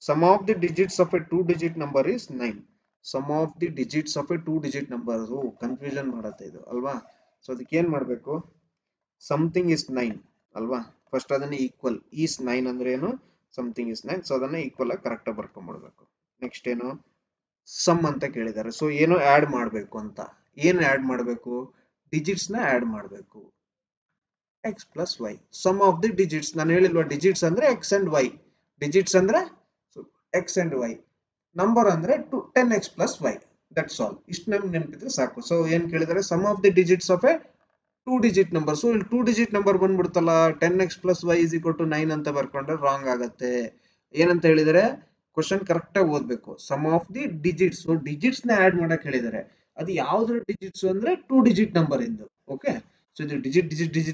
sum of the digits of a two digit number is 9. sum of the digits of a two digit number, confusion ಮಾಡುತ್ತೆ ಇದು ಅಲ್ವಾ. ಸೊ ಅದಕ್ಕೆ ಏನ್ ಮಾಡಬೇಕು, ಸಮಥಿಂಗ್ ಇಸ್ 9 ಅಲ್ವಾ, ಫಸ್ಟ್ ಅದನ್ನ ಈಕ್ವಲ್ ಈಸ್ 9 ಅಂದ್ರೆ ಏನು, ಸಮಥಿಂಗ್ ಇಸ್ 9. ಸೊ ಅದನ್ನ ಈಕ್ವಲ್ ಆಗಿ ಕರೆಕ್ಟ್ ಆಗಿ ಬರ್ಕೊಂಡ್ಬಿಡ್ಬೇಕು. ನೆಕ್ಸ್ಟ್ ಏನು, ಸಮ್ ಅಂತ ಕೇಳಿದ್ದಾರೆ, ಸೊ ಏನು ಆಡ್ ಮಾಡಬೇಕು ಅಂತ, ಏನು ಆಡ್ ಮಾಡಬೇಕು, ಡಿಜಿಟ್ಸ್ ನ ಆಡ್ ಮಾಡಬೇಕು, x plus y. Sum of the digits, ನಾನು ಹೇಳಿಲ್ವಾ ಡಿಜಿಟ್ಸ್ ಅಂದ್ರೆ x and y, ಡಿಜಿಟ್ಸ್ ಅಂದ್ರೆ x and y, ನಂಬರ್ ಅಂದ್ರೆ 10x plus y, that's all. ಇಷ್ಟು ನಮ್ಗೆ ನೆನಪಿದ್ರೆ ಸಾಕು. ಸೊ ಏನ್ ಕೇಳಿದರೆ, sum of the digits of a two digit number. So ಇಲ್ಲಿ ಟೂ ಡಿಜಿಟ್ ನಂಬರ್ ಬಂದ್ಬಿಡ್ತಲ್ಲ, 10x plus y is equal to 9 ಅಂತ ಬರ್ಕೊಂಡ್ರೆ ರಾಂಗ್ ಆಗತ್ತೆ. ಏನಂತ ಹೇಳಿದರೆ, ಕ್ವಶನ್ ಕರೆಕ್ಟ್ ಆಗಿ ಓದ್ಬೇಕು. Sum of the digits, so digits ನ ಆಡ್ ಮಾಡಕ್ ಹೇಳಿದ್ದಾರೆ, ಅದು ಯಾವ್ದ್ರ ಡಿಜಿಟ್ಸ್ ಅಂದ್ರೆ ಟೂ ಡಿಜಿಟ್ ನಂಬರ್ ಇಂದು. ಓಕೆ, ಸೊ ಇದು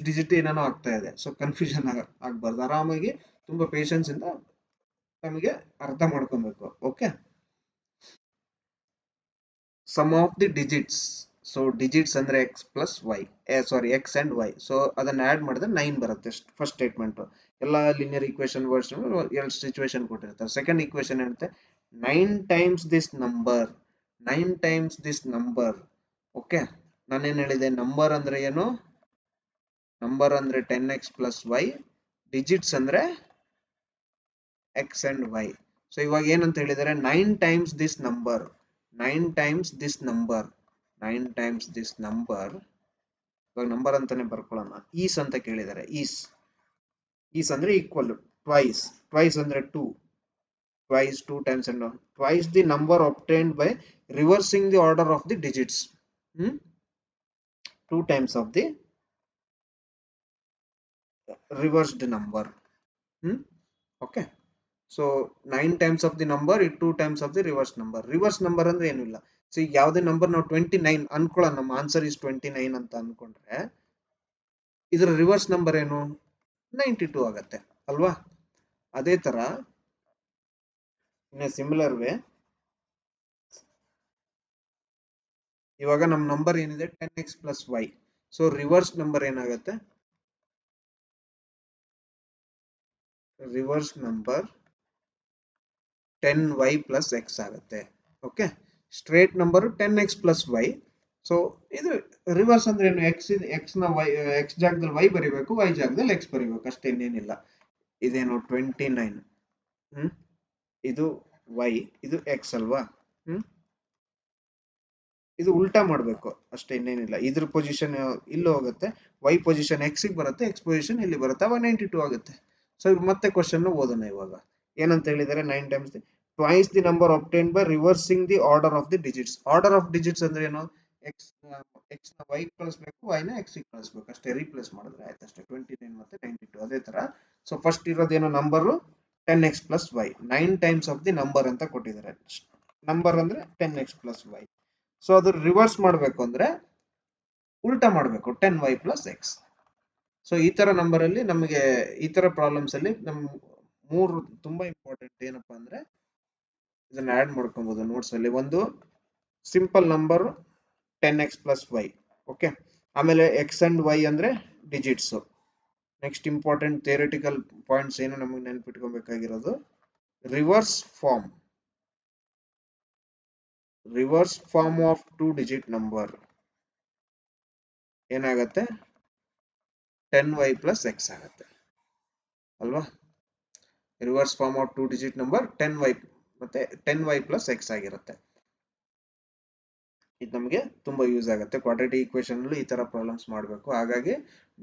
ಡಿಜಿಟ್ ಏನೇನೋ ಆಗ್ತಾ ಇದೆ. ಸೊ ಕನ್ಫ್ಯೂಷನ್ ಆಗ್ಬಾರ್ದು, ಆರಾಮಾಗಿ ತುಂಬಾ ಪೇಷನ್ಸ್ ಇಂದ ನಮಗೆ ಅರ್ಥ ಮಾಡ್ಕೊಬೇಕು. Okay, sum of the digits, so digits ಅಂದ್ರೆ x plus y, sorry x and y. So ಅದನ್ನ ಆಡ್ ಮಾಡಿದ್ರೆ 9 ಬರುತ್ತೆ. ಫಸ್ಟ್ ಸ್ಟೇಟ್ಮೆಂಟ್ ಎಲ್ಲ ಲಿನಿಯರ್ ಈಕ್ವೇಶನ್ ವರ್ಡ್ಸ್ ಎರಡು ಸಿಚುವೇಶನ್ ಕೊಟ್ಟಿರ್ತಾರೆ. ಸೆಕೆಂಡ್ ಈಕ್ವೇಶನ್ ಹೇಳುತ್ತೆ 9 times this number, 9 times this number. Okay, ನಾನೇನ್ ಹೇಳಿದೆ, ನಂಬರ್ ಅಂದ್ರೆ ಏನು, ನಂಬರ್ ಅಂದ್ರೆ 10x plus y, ಡಿಜಿಟ್ಸ್ ಅಂದ್ರೆ ಎಕ್ಸ್ ಅಂಡ್ ವೈ. ಸೊ ಇವಾಗ ಏನಂತ ಹೇಳಿದರೆ, 9 times this number, 9 times this number, 9 times this number. ಇವಾಗ ನಂಬರ್ ಅಂತಾನೆ ಬರ್ಕೊಳ್ಳೋಣ. ಈಸ್ ಅಂತ ಕೇಳಿದ್ದಾರೆ, ಈಸ್ ಅಂದ್ರೆ ಈಕ್ವಲ್, ಟ್ವೈಸ್ ಅಂದ್ರೆ 2, twice 2 times and twice the number obtained by reversing the order of the digits. 2 times of the reversed number. Okay. So 9 times of the number, 2 times of the reverse number. Reverse number ಅಂದ್ರೆ ಏನಿಲ್ಲ. ಸೊ ಈಗ ಯಾವುದೇ ನಂಬರ್ ನಾವು 29 ಅನ್ಕೊಳ್ಳೋಣ, ನಮ್ಮ ಆನ್ಸರ್ ಇಸ್ 29 ಅಂತ ಅನ್ಕೊಂಡ್ರೆ ಇದರ ರಿವರ್ಸ್ ನಂಬರ್ ಏನು 92 ಆಗತ್ತೆ ಅಲ್ವಾ. ಅದೇ ತರ ಇನ್ ಸಿಮಿಲರ್ ವೇ ಇವಾಗ ನಮ್ಮ ನಂಬರ್ ಏನಿದೆ 10x plus y. So reverse number ಏನಾಗುತ್ತೆ, reverse number 10y plus x ಆಗುತ್ತೆ. Okay, straight number 10x plus y. So ಇದು ರಿವರ್ಸ್ ಅಂದ್ರೆ ಏನು, ಎಕ್ಸ್ ನ ವೈ, ಎಕ್ಸ್ ಜಾಗದಲ್ಲಿ ವೈ ಬರಿಬೇಕು, ವೈ ಜಾಗದಲ್ಲಿ ಎಕ್ಸ್ ಬರಿಬೇಕು ಅಷ್ಟೇ, ಇನ್ನೇನಿಲ್ಲ. ಇದೇನು 29, ಇದು ವೈ, ಇದು ಎಕ್ಸ್ ಅಲ್ವಾ. ಇದು ಉಲ್ಟಾ ಮಾಡಬೇಕು ಅಷ್ಟೇ, ಇನ್ನೇನಿಲ್ಲ. ಇದ್ರ ಪೊಸಿಷನ್ ಇಲ್ಲಿ ಹೋಗುತ್ತೆ, ವೈ ಪೊಸಿಷನ್ ಎಕ್ಸ್ ಬರುತ್ತೆ, ಎಕ್ಸ್ ಪೊಸಿಷನ್ ಇಲ್ಲಿ ಬರುತ್ತೆ, ಅವಾಗ 92 ಆಗುತ್ತೆ. ಸೊ ಮತ್ತೆ ಕ್ವಶನ್ ಓದೋಣ ಇವಾಗ. ಏನಂತ ಹೇಳಿದರೆ 9 times twice the number obtained by reversing the order of the digits. Order of digits ಅಂದ್ರೆ ಏನು, ಎಕ್ಸ್ ಎಕ್ಸ್ ನ ವೈ ಕಳಿಸ್ಬೇಕು, ವೈ ನ ಎಕ್ಸ್ ಕಳಿಸ್ಬೇಕು ಅಷ್ಟೇ, ರೀಪ್ಲೇಸ್ ಮಾಡಿದ್ರೆ ಆಯ್ತು ಅಷ್ಟೇ. 29 ಮತ್ತೆ 92 ಅದೇ ತರ. ಸೊ ಫಸ್ಟ್ ಇರೋದೇನೋ number 10x plus y, 9 times of the number ಅಂತ ಕೊಟ್ಟಿದ್ದಾರೆ. ನಂಬರ್ ಅಂದ್ರೆ 10x ಪ್ಲಸ್ ವೈ. ಸೊ ಅದು ರಿವರ್ಸ್ ಮಾಡಬೇಕು ಅಂದ್ರೆ ಉಲ್ಟಾ ಮಾಡಬೇಕು, 10y ಪ್ಲಸ್ ಎಕ್ಸ್. ಸೊ ಈ ತರ ನಂಬರ್ ಅಲ್ಲಿ ನಮಗೆ, ಈ ತರ ಪ್ರಾಬ್ಲಮ್ಸ್ ಅಲ್ಲಿ ನಮ್ ಮೂರು ತುಂಬಾ ಇಂಪಾರ್ಟೆಂಟ್. ಏನಪ್ಪಾ ಅಂದ್ರೆ ಇದನ್ನ ಆಡ್ ಮಾಡ್ಕೊಬಹುದು ನೋಟ್ಸ್ ಅಲ್ಲಿ. ಒಂದು simple number 10x plus y. Okay, ಆಮೇಲೆ ಎಕ್ಸ್ ಅಂಡ್ ವೈ ಅಂದ್ರೆ digits. Next important theoretical points ಏನು ನಮಗೆ ನೆನ್ಪಿಟ್ಕೊಬೇಕಾಗಿರೋದು, reverse form, reverse form of 2 digit number ಏನಾಗತ್ತೆ 10y ಪ್ಲಸ್ ಎಕ್ಸ್ ಆಗುತ್ತೆ ಅಲ್ವಾ. Reverse form of 2 digit number 10y ಮತ್ತೆ 10y ಪ್ಲಸ್ ಎಕ್ಸ್ ಆಗಿರುತ್ತೆ. ಇದು ನಮಗೆ ತುಂಬಾ ಯೂಸ್ ಆಗುತ್ತೆ. ಕ್ವಾಡ್ರಾಟಿಕ್ ಈಕ್ವೇಶನ್ ಅಲ್ಲಿ ಈ ತರ ಪ್ರಾಬ್ಲಮ್ಸ್ ಮಾಡಬೇಕು, ಹಾಗಾಗಿ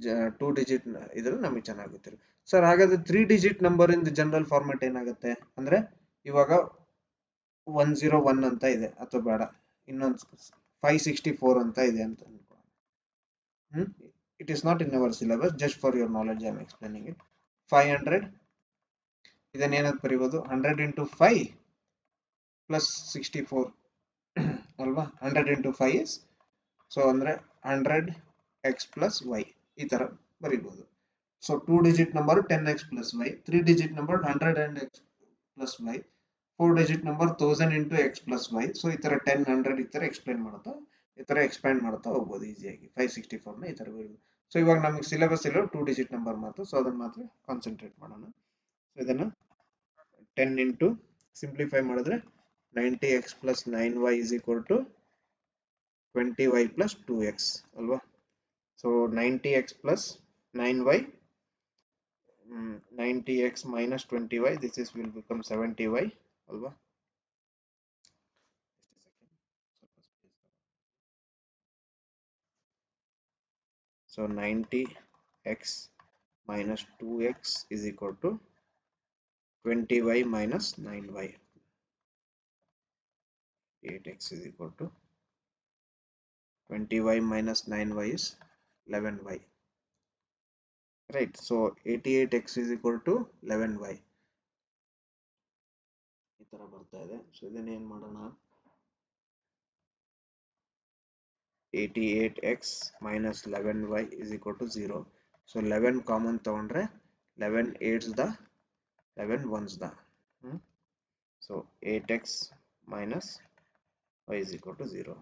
2 ಡಿಜಿಟ್ ಇದ್ರಲ್ಲಿ ನಮಗೆ ಚೆನ್ನಾಗಿ ಗೊತ್ತಿರುತ್ತೆ. ಸರ್ ಹಾಗಾದ್ರೆ 3 digit number in general format ಏನಾಗುತ್ತೆ ಅಂದ್ರೆ, ಇವಾಗ 101 ಅಂತ ಇದೆ, ಅಥವಾ ಬೇಡ ಇನ್ನೊಂದು 564 ಅಂತ ಇದೆ ಅಂತ ಅನ್ಕೊಳ್ಳೋಣ. It is not in our syllabus, just for your knowledge I am explaining it. 500 ಇದನ್ನ ಏನಂತ ಬರೀಬಹುದು, 100 ಇಂಟು 5 ಪ್ಲಸ್ 64 ಅಲ್ವಾ. 100 ಇಂಟು 5 ಇಸ್, ಸೊ ಅಂದ್ರೆ 100x ಪ್ಲಸ್ ವೈ, ಈ ತರ ಬರೀಬಹುದು. ಸೊ 2 digit number 10x plus y, 3 digit number 100 and x plus y, 4 digit number 1000 into x plus y. So ಈ ತರ 10, 100 ಈ ತರ ಎಕ್ಸ್ಪ್ಲೇನ್ ಮಾಡ್ತಾ, ಈ ತರ ಎಕ್ಸ್ಪ್ಯಾಂಡ್ ಮಾಡ್ತಾ ಹೋಗ್ಬೋದು ಈಸಿಯಾಗಿ. 564 ನ ಈ ತರ ಬರೀಬಹುದು. ಸೊ ಇವಾಗ ನಮಗೆ ಸಿಲೆಬಸ್ ಇರೋ 2 ಡಿಜಿಟ್ ನಂಬರ್ ಮಾತ್ರ, ಸೊ ಅದನ್ನ ಮಾತ್ರ ಕಾನ್ಸಂಟ್ರೇಟ್ ಮಾಡೋಣ. ಸೊ ಇದನ್ನ 10 ಇಂಟು ಸಿಂಪ್ಲಿಫೈ ಮಾಡಿದ್ರೆ 90x plus 9y is equal to 20y plus 2x ಅಲ್ವಾ. So 90x plus 9y, 90x minus 20y, this is will become 70y ಅಲ್ವಾ. So 90x minus 2x is equal to 20y minus 9y. 8x is equal to 20y minus 9y is 11y. Right, so 88x is equal to 11y. ಈ ತರ ಬರ್ತಾ ಇದೆ. ಸೊ ಇದನ್ನ ಏನ್ ಮಾಡೋಣ, 88x minus 11y is equal to 0. So 11 common ತಗೊಂಡ್ರೆ 11 8s the 11 1s the, so 8x minus y is equal to 0.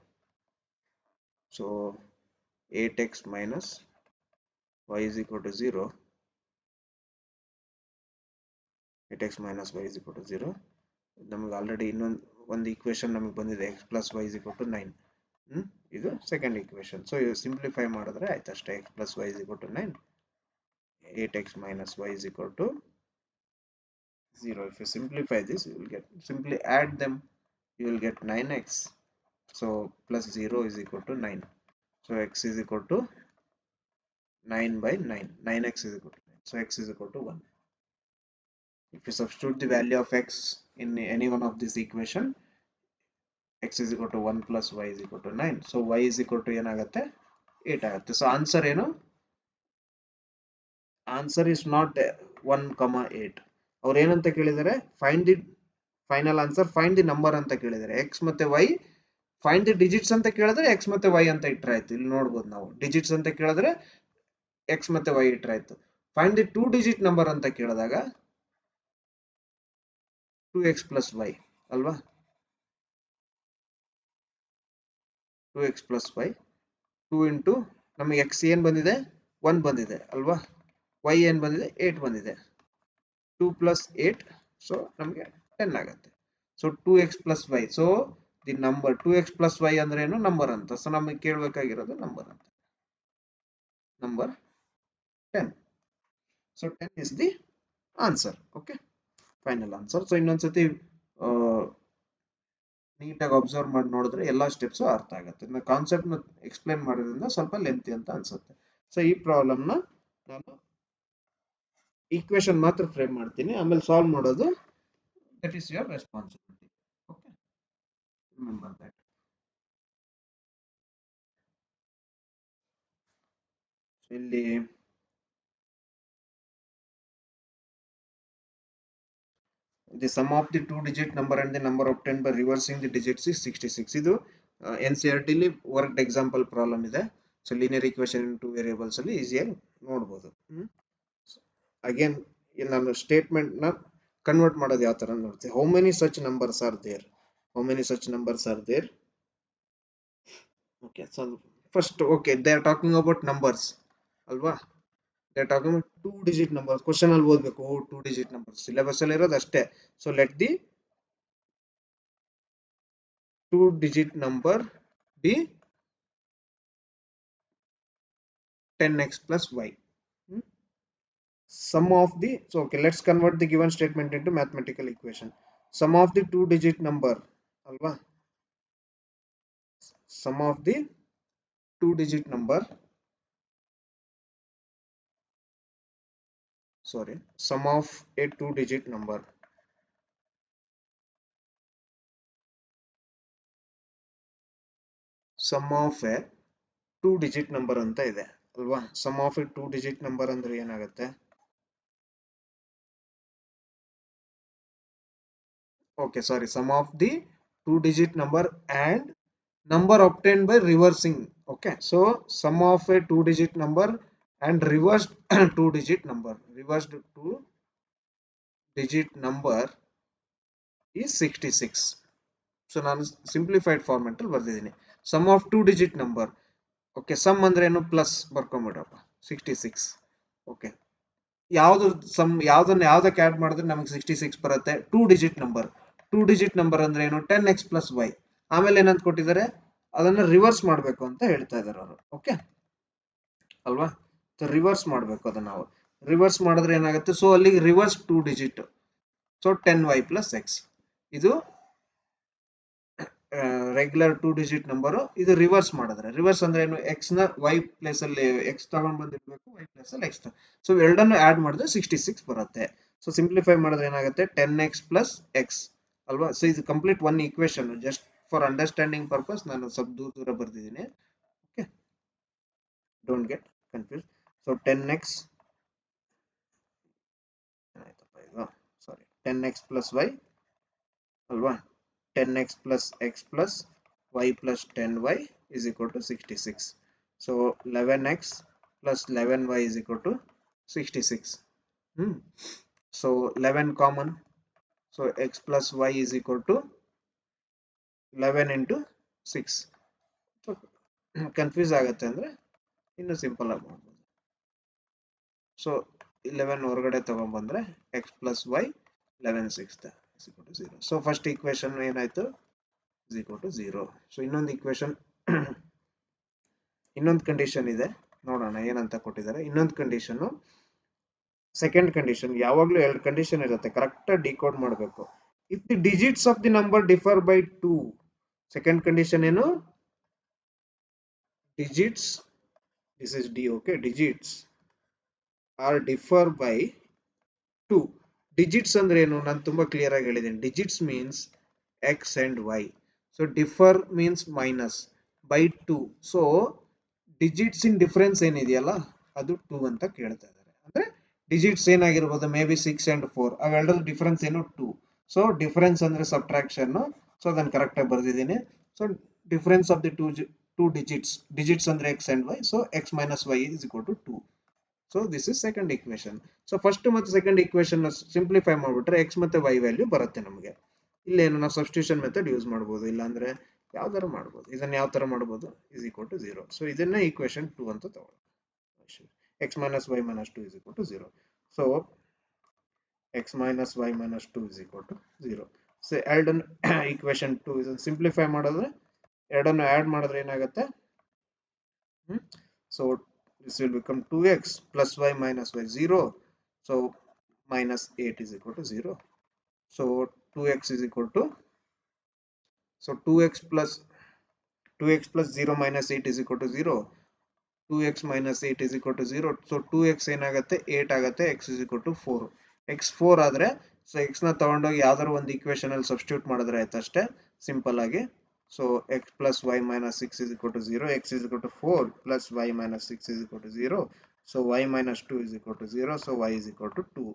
So 8x minus y is equal to 0, 8x minus y is equal to 0. ನಮಗೆ ಆಲ್ರೆಡಿ ಒಂದು ಈಕ್ವೇಶನ್ ನಮಗೆ ಬಂದಿದೆ, x plus y is equal to 9. ಇದು ಸೆಕೆಂಡ್ ಈಕ್ವೇಶನ್. ಸೊ ಇದು ಸಿಂಪ್ಲಿಫೈ ಮಾಡಿದ್ರೆ ಆಯ್ತು ಅಷ್ಟೇ. x plus y is equal to 9, 8x minus y is equal to 0. If you simplify this, you will get, simply add them, you will get 9x. So plus 0 is equal to 9. So x is equal to 9 by 9. 9x is equal to 9. So x is equal to 1. If you substitute the value of x in any one of this equation, x is equal to 1 plus y is equal to 9. So y is equal to ಏನಾಗುತ್ತೆ 8 ಆಗುತ್ತೆ. ಸೊ ಆನ್ಸರ್ ಏನು, ಆನ್ಸರ್ is not 1, 8. ಅವ್ರು ಏನಂತ ಕೇಳಿದ್ದಾರೆ, find the final answer, find the number ಅಂತ ಕೇಳಿದ್ದಾರೆ. ಎಕ್ಸ್ ಮತ್ತೆ ವೈ, ಫೈಂಡ್ ದಿ ಡಿಜಿಟ್ಸ್ ಅಂತ ಕೇಳಿದ್ರೆ ಎಕ್ಸ್ ಮತ್ತೆ ವೈ ಅಂತ ಇಟ್ರೆ ಆಯ್ತು. ಇಲ್ಲಿ ನೋಡ್ಬೋದು ನಾವು, ಡಿಜಿಟ್ಸ್ ಅಂತ ಕೇಳಿದ್ರೆ ಎಕ್ಸ್ ಮತ್ತೆ ವೈ ಇಟ್ರೆ ಆಯ್ತು. ಫೈಂಡ್ ದಿ 2 ಡಿಜಿಟ್ ನಂಬರ್ ಅಂತ ಕೇಳಿದಾಗ 2x ಪ್ಲಸ್ ವೈ ಅಲ್ವಾ, 2x ಪ್ಲಸ್ ವೈ, 2 ಇಂಟು ನಮಗೆ ಎಕ್ಸ್ ಏನ್ ಬಂದಿದೆ 1 ಬಂದಿದೆ ಅಲ್ವಾ, ವೈ ಏನ್ ಬಂದಿದೆ 8 ಬಂದಿದೆ, 2 ಪ್ಲಸ್ 8, ಸೊ ನಮಗೆ 10 ಆಗುತ್ತೆ. So 2x plus y, so the number 2x plus y ಅಂದ್ರೆ ಏನು, ನಂಬರ್ ಅಂತ. ಸೊ ನಮಗೆ ಕೇಳಬೇಕಾಗಿರೋದು ನಂಬರ್ ಅಂತ, number 10. So 10 is the answer. Okay, final answer. So ಇನ್ನೊಂದ್ಸತಿ ನೀಟಾಗಿ ಅಬ್ಸರ್ವ್ ಮಾಡಿ ನೋಡಿದ್ರೆ ಎಲ್ಲಾ ಸ್ಟೆಪ್ಸ್ ಅರ್ಥ ಆಗುತ್ತೆ. ಕಾನ್ಸೆಪ್ಟ್ ನ ಎಕ್ಸ್ಪ್ಲೇನ್ ಮಾಡೋದ್ರಿಂದ ಸ್ವಲ್ಪ ಲೆಂತಿ ಅಂತ ಅನ್ಸುತ್ತೆ. ಸೊ ಈ ಪ್ರಾಬ್ಲಮ್ ನ ನಾನು ಈಕ್ವೇಶನ್ ಮಾತ್ರ ಫ್ರೇಮ್ ಮಾಡ್ತೀನಿ, ಆಮೇಲೆ ಸಾಲ್ವ್ ಮಾಡೋದು that is your responsibility. Okay, remember that. ಇಲ್ಲಿ the sum of the 2-digit number and the number obtained by reversing the digits is 66. ಇದು NCERT ಲಿ ವರ್ಕ್ಡ್ ಎಕ್ಸಾಂಪಲ್ ಪ್ರಾಬ್ಲಮ್ ಇದೆ. ಸೊ ಲೀನಿಯರ್ ಈಕ್ವೇಶನ್ ಇನ್ 2 ವೇರಿಯೇಬಲ್ಸ್ ಅಲ್ಲಿ ಈಸಿಯಾಗಿ ನೋಡಬಹುದು. ಅಗೇನ್ ನಾನು ಸ್ಟೇಟ್ಮೆಂಟ್ ನ ಕನ್ವರ್ಟ್ ಮಾಡೋದು ಯಾವ ತರ ನೋಡ್ತೀವಿ. How many such numbers are there, how many such numbers are there. Okay, so first okay they are talking about numbers ಅಲ್ವಾ, they are talking about 2-digit numbers. Question ಅಲ್ಲಿ ಓದಬೇಕು 2-digit ನಂಬರ್ಸ್, ಸಿಲೆಬಸ್ ಅಲ್ಲಿ ಇರೋದು ಅಷ್ಟೇ. So let the 2-digit number be 10x plus y. Sum of the, so okay, let's convert the given statement into mathematical equation. Sum of the 2-digit number alva, sum of the 2-digit number, sorry, sum of a 2-digit number, sum of a 2-digit number ಅಂತ ಇದೆ ಅಲ್ವಾ. sum of a 2-digit number ಅಂದ್ರೆ ಏನಾಗುತ್ತೆ, okay sorry, sum of the 2-digit number and number obtained by reversing. Okay, so sum of a 2-digit number and reversed 2-digit number, reversed 2-digit number is 66. so ನಾನು ಸಿಂಪ್ಲಿಫೈಡ್ ಫಾರ್ಮೆಟ್ ಅಲ್ಲಿ ಬರ್ದಿದ್ದೀನಿ. sum of 2-digit number, okay, sum ಅಂದ್ರೆ ಏನು, ಪ್ಲಸ್ ಬರ್ಕೊಂಡ್ಬಿಡಪ್ಪ 66. ಓಕೆ, ಯಾವ್ದು ಸಮ್, ಯಾವ್ದಕ್ಕೆ ಆಡ್ ಮಾಡಿದ್ರೆ ನಮಗೆ 66 ಬರುತ್ತೆ, 2-digit ನಂಬರ್. 2-digit ನಂಬರ್ ಅಂದ್ರೆ ಏನು, 10x plus y. ಆಮೇಲೆ ಏನಂತ ಕೊಟ್ಟಿದ್ದಾರೆ, ಅದನ್ನ ರಿವರ್ಸ್ ಮಾಡ್ಬೇಕು ಅಂತ ಹೇಳ್ತಾ ಇದಾರೆ ಅವರು. ಓಕೆ ಅಲ್ವಾ, ರಿವರ್ಸ್ ಮಾಡ್ಬೇಕು ಅದನ್ನ ನಾವು. ರಿವರ್ಸ್ ಮಾಡಿದ್ರೆ ಏನಾಗುತ್ತೆ, ಸೊ ಅಲ್ಲಿ reverse 2-digit, so 10y plus x. ಇದು ರೆಗ್ಯುಲರ್ 2-digit ನಂಬರ್. ಇದು ರಿವರ್ಸ್ ಮಾಡಿದ್ರೆ, ರಿವರ್ಸ್ ಅಂದ್ರೆ ಏನು, ಎಕ್ಸ್ ನ ವೈ ಪ್ಲೇಸ್ ಅಲ್ಲಿ ಎಕ್ಸ್ ತಗೊಂಡ್ ಬಂದಿರ್ಬೇಕು, ವೈ ಪ್ಲೇಸ್ ಅಲ್ಲಿ ಎಕ್ಸ್. ಸೊ ಎರಡನ್ನು ಆಡ್ ಮಾಡಿದ್ರೆ 66 ಬರುತ್ತೆ. ಸೊ ಸಿಂಪ್ಲಿಫೈ ಮಾಡಿದ್ರೆ ಏನಾಗುತ್ತೆ, 10x plus x ಅಲ್ವಾ. ಸೊ ಇದು complete one equation, just for understanding purpose ನಾನು ಸ್ವಲ್ಪ ದೂರ ಬರ್ದಿದ್ದೀನಿ. ಓಕೆ, don't get confuse. So 10x, ಆಯ್ತಪ್ಪ ಇದು, ಸಾರಿ, 10x plus y ಅಲ್ವಾ, 10x plus x plus y plus 10y is equal to 66. So 11x plus 11y is equal to 66. So 11 common, so x plus y is equal to 11 into 6. So confuse ಆಗುತ್ತೆ ಅಂದ್ರೆ ಇನ್ನು ಸಿಂಪಲ್ ಆಗಿ ಮಾಡ್ಬೋದು. ಸೊ 11 ಹೊರಗಡೆ ತಗೊಂಡ್ಬಂದ್ರೆ x plus y 11 6th is equal to 0. So first equation ಏನಾಯ್ತು, is equal to 0. ಸೊ ಇನ್ನೊಂದು ಈಕ್ವೇಶನ್, ಇನ್ನೊಂದು ಕಂಡೀಷನ್ ಇದೆ, ನೋಡೋಣ ಏನಂತ ಕೊಟ್ಟಿದ್ದಾರೆ. ಇನ್ನೊಂದು ಕಂಡೀಷನ್, ಸೆಕೆಂಡ್ ಕಂಡೀಷನ್. ಯಾವಾಗ್ಲೂ ಎರಡು ಕಂಡೀಷನ್ ಇರುತ್ತೆ, ಕರೆಕ್ಟ್ ಆಗಿ ಡಿಕೋಡ್ ಮಾಡಬೇಕು. If the digits of the number differ by 2, second condition ಏನು, digits, this is the, okay, digits are differ by 2. Digits ಅಂದ್ರೆ ಏನು, ನಾನು ತುಂಬಾ ಕ್ಲಿಯರ್ ಆಗಿ ಹೇಳಿದ್ದೀನಿ. Digits means x and y. So differ means minus by 2. So digits in difference ಏನಿದೆಯಲ್ಲ ಅದು 2 ಅಂತ ಕೇಳ್ತಾ ಇದ್ದಾರೆ. ಅಂದ್ರೆ ಡಿಜಿಟ್ಸ್ ಏನಾಗಿರ್ಬೋದು ಮೇ ಬಿ 6 and 4, ಅವೆರಡರ ಡಿಫರೆನ್ಸ್ ಏನು 2. ಸೊ ಡಿಫರೆನ್ಸ್ ಅಂದ್ರೆ ಸಬ್ಟ್ರಾಕ್ಷನ್. ಸೊ ಅದನ್ನ ಕರೆಕ್ಟ್ ಆಗಿ ಬರ್ದಿದ್ದೀನಿ. So difference of the two digits ಅಂದ್ರೆ x and y. So x minus y is equal to 2. So this is second equation. So first ಮತ್ತೆ ಸೆಕೆಂಡ್ ಇಕ್ವೇಶನ್ ಸಿಂಪ್ಲಿಫೈ ಮಾಡ್ಬಿಟ್ರೆ x ಮತ್ತೆ y ವ್ಯಾಲ್ಯೂ ಬರುತ್ತೆ ನಮಗೆ. ಇಲ್ಲೇನು ನಾವು ಸಬ್ಸ್ಟಿಟ್ಯೂಷನ್ ಮೆಥಡ್ ಯೂಸ್ ಮಾಡ್ಬೋದು, ಇಲ್ಲಾಂದ್ರೆ ಯಾವ ತರ ಮಾಡ್ಬೋದು. ಇದನ್ನ ಯಾವ ತರ ಮಾಡ್ಬೋದು, is equal to 0. ಸೊ ಇದನ್ನ ಈಕ್ವೇಶನ್ 2 ಅಂತ ತಗೊಳ್ಳಿ. x minus y minus 2 is equal to 0. So x minus y minus 2 is equal to 0. So ಎರಡನ್ನು equation 2 ಇದನ್ನು ಸಿಂಪ್ಲಿಫೈ ಮಾಡಿದ್ರೆ ಎರಡನ್ನು ಆಡ್ ಮಾಡಿದ್ರೆ ಏನಾಗುತ್ತೆ, so this will become 2x plus y minus y 0. So minus 8 is equal to 0. So 2x is equal to, so 2x plus 0 minus 8 is equal to 0. 2x minus 8 is equal to 0. So 2x ಏನಾಗುತ್ತೆ 8 ಆಗುತ್ತೆ. x is equal to 4. x 4 ಆದ್ರೆ ಸೊ x ನ ತಗೊಂಡೋಗಿ ಯಾವ್ದಾರು ಒಂದು ಈಕ್ವೇಶನ್ ಅಲ್ಲಿ ಸಬ್ಸ್ಟಿಟ್ಯೂಟ್ ಮಾಡಿದ್ರೆ ಆಯ್ತು ಅಷ್ಟೇ, ಸಿಂಪಲ್ ಆಗಿ. So x plus y minus 6 is equal to 0. x is equal to 4 plus y minus 6 is equal to 0. So y minus 2 is equal to 0. So y is equal to 2.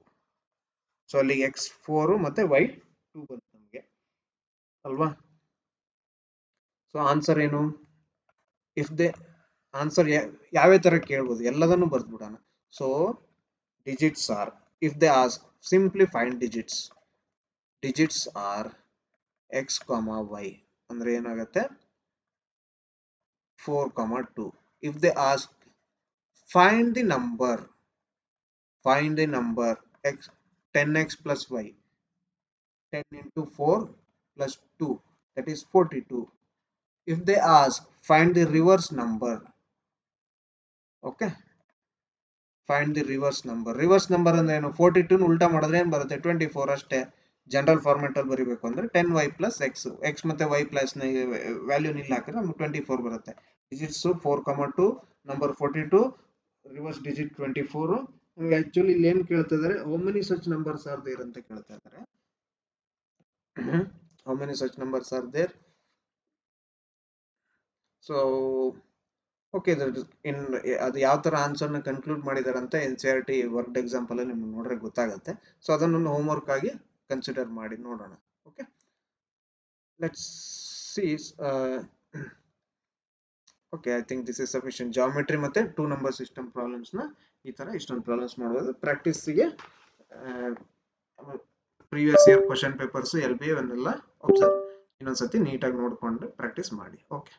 So ಅಲ್ಲಿ x 4 ಮತ್ತೆ y 2 ಬಂತು ನಮಗೆ ಅಲ್ವಾ. ಸೊ ಆನ್ಸರ್ ಏನು, ಇಫ್ ದೇ ಆನ್ಸರ್ ಯಾವ್ಯಾವ ತರ ಕೇಳ್ಬೋದು ಎಲ್ಲದನ್ನು ಬರ್ದ್ಬಿಡೋಣ. So digits are, if they ask simply find digits are x comma y ಅಂದ್ರೆ ಏನಾಗುತ್ತೆ 4, 2. If they ask find the number x 10x plus y, 10 into 4 plus 2, that is 42. If they ask find the reverse number, okay, find the reverse number ಅಂದ್ರೆ ಏನು, 42 ಉಲ್ಟಾ ಮಾಡಿದ್ರೆ ಏನು ಬರುತ್ತೆ 24 ಅಷ್ಟೇ. ಜನರಲ್ ಫಾರ್ಮೆಟ್ ಅಲ್ಲಿ ಬರೀಬೇಕು ಅಂದ್ರೆ 10y plus x ಮತ್ತೆ y ಪ್ಲಸ್ ವ್ಯಾಲ್ಯೂ ನಿಲ್ ಹಾಕಿದ್ರೆ ನಮ್ಗೆ 24 ಬರುತ್ತೆ. Digits 4, 2, number 42, reverse digit 24. ನಮ್ಗೆ ಆಕ್ಚುಲಿ ಇಲ್ಲಿ ಏನ್ ಕೇಳ್ತಾ ಇದಾರೆ, how many such numbers are there ಅಂತ ಕೇಳ್ತಾ ಇದ್ದಾರೆ. How many such numbers are there. So okay, ಇನ್ ಅದು ಯಾವ ತರ ಆನ್ಸರ್ ನ ಕನ್ಕ್ಲೂಡ್ ಮಾಡಿದಾರೆ ಅಂತ NCERT ವರ್ಕ್ಡ್ ಎಕ್ಸಾಂಪಲ್ ಅಲ್ಲಿ ನಿಮ್ಗೆ ನೋಡ್ರೆ ಗೊತ್ತಾಗುತ್ತೆ. ಸೊ ಅದನ್ನು ಹೋಮ್ ವರ್ಕ್ ಆಗಿ ಕನ್ಸಿಡರ್ ಮಾಡಿ ನೋಡೋಣ. Okay, let's see. Okay, I think this is sufficient. Geometry ಮತ್ತೆ 2 ನಂಬರ್ ಸಿಸ್ಟಮ್ ಪ್ರಾಬ್ಲಮ್ಸ್ ನ ಈ ತರ ಇಷ್ಟೊಂದು ಪ್ರಾಬ್ಲಮ್ಸ್ ಮಾಡಬಹುದು. ಪ್ರಾಕ್ಟೀಸ್ಗೆ previous year question papers LBA ಅವನ್ನೆಲ್ಲ ಇನ್ನೊಂದ್ಸತಿ ನೀಟಾಗಿ ನೋಡ್ಕೊಂಡು ಪ್ರಾಕ್ಟೀಸ್ ಮಾಡಿ. ಓಕೆ.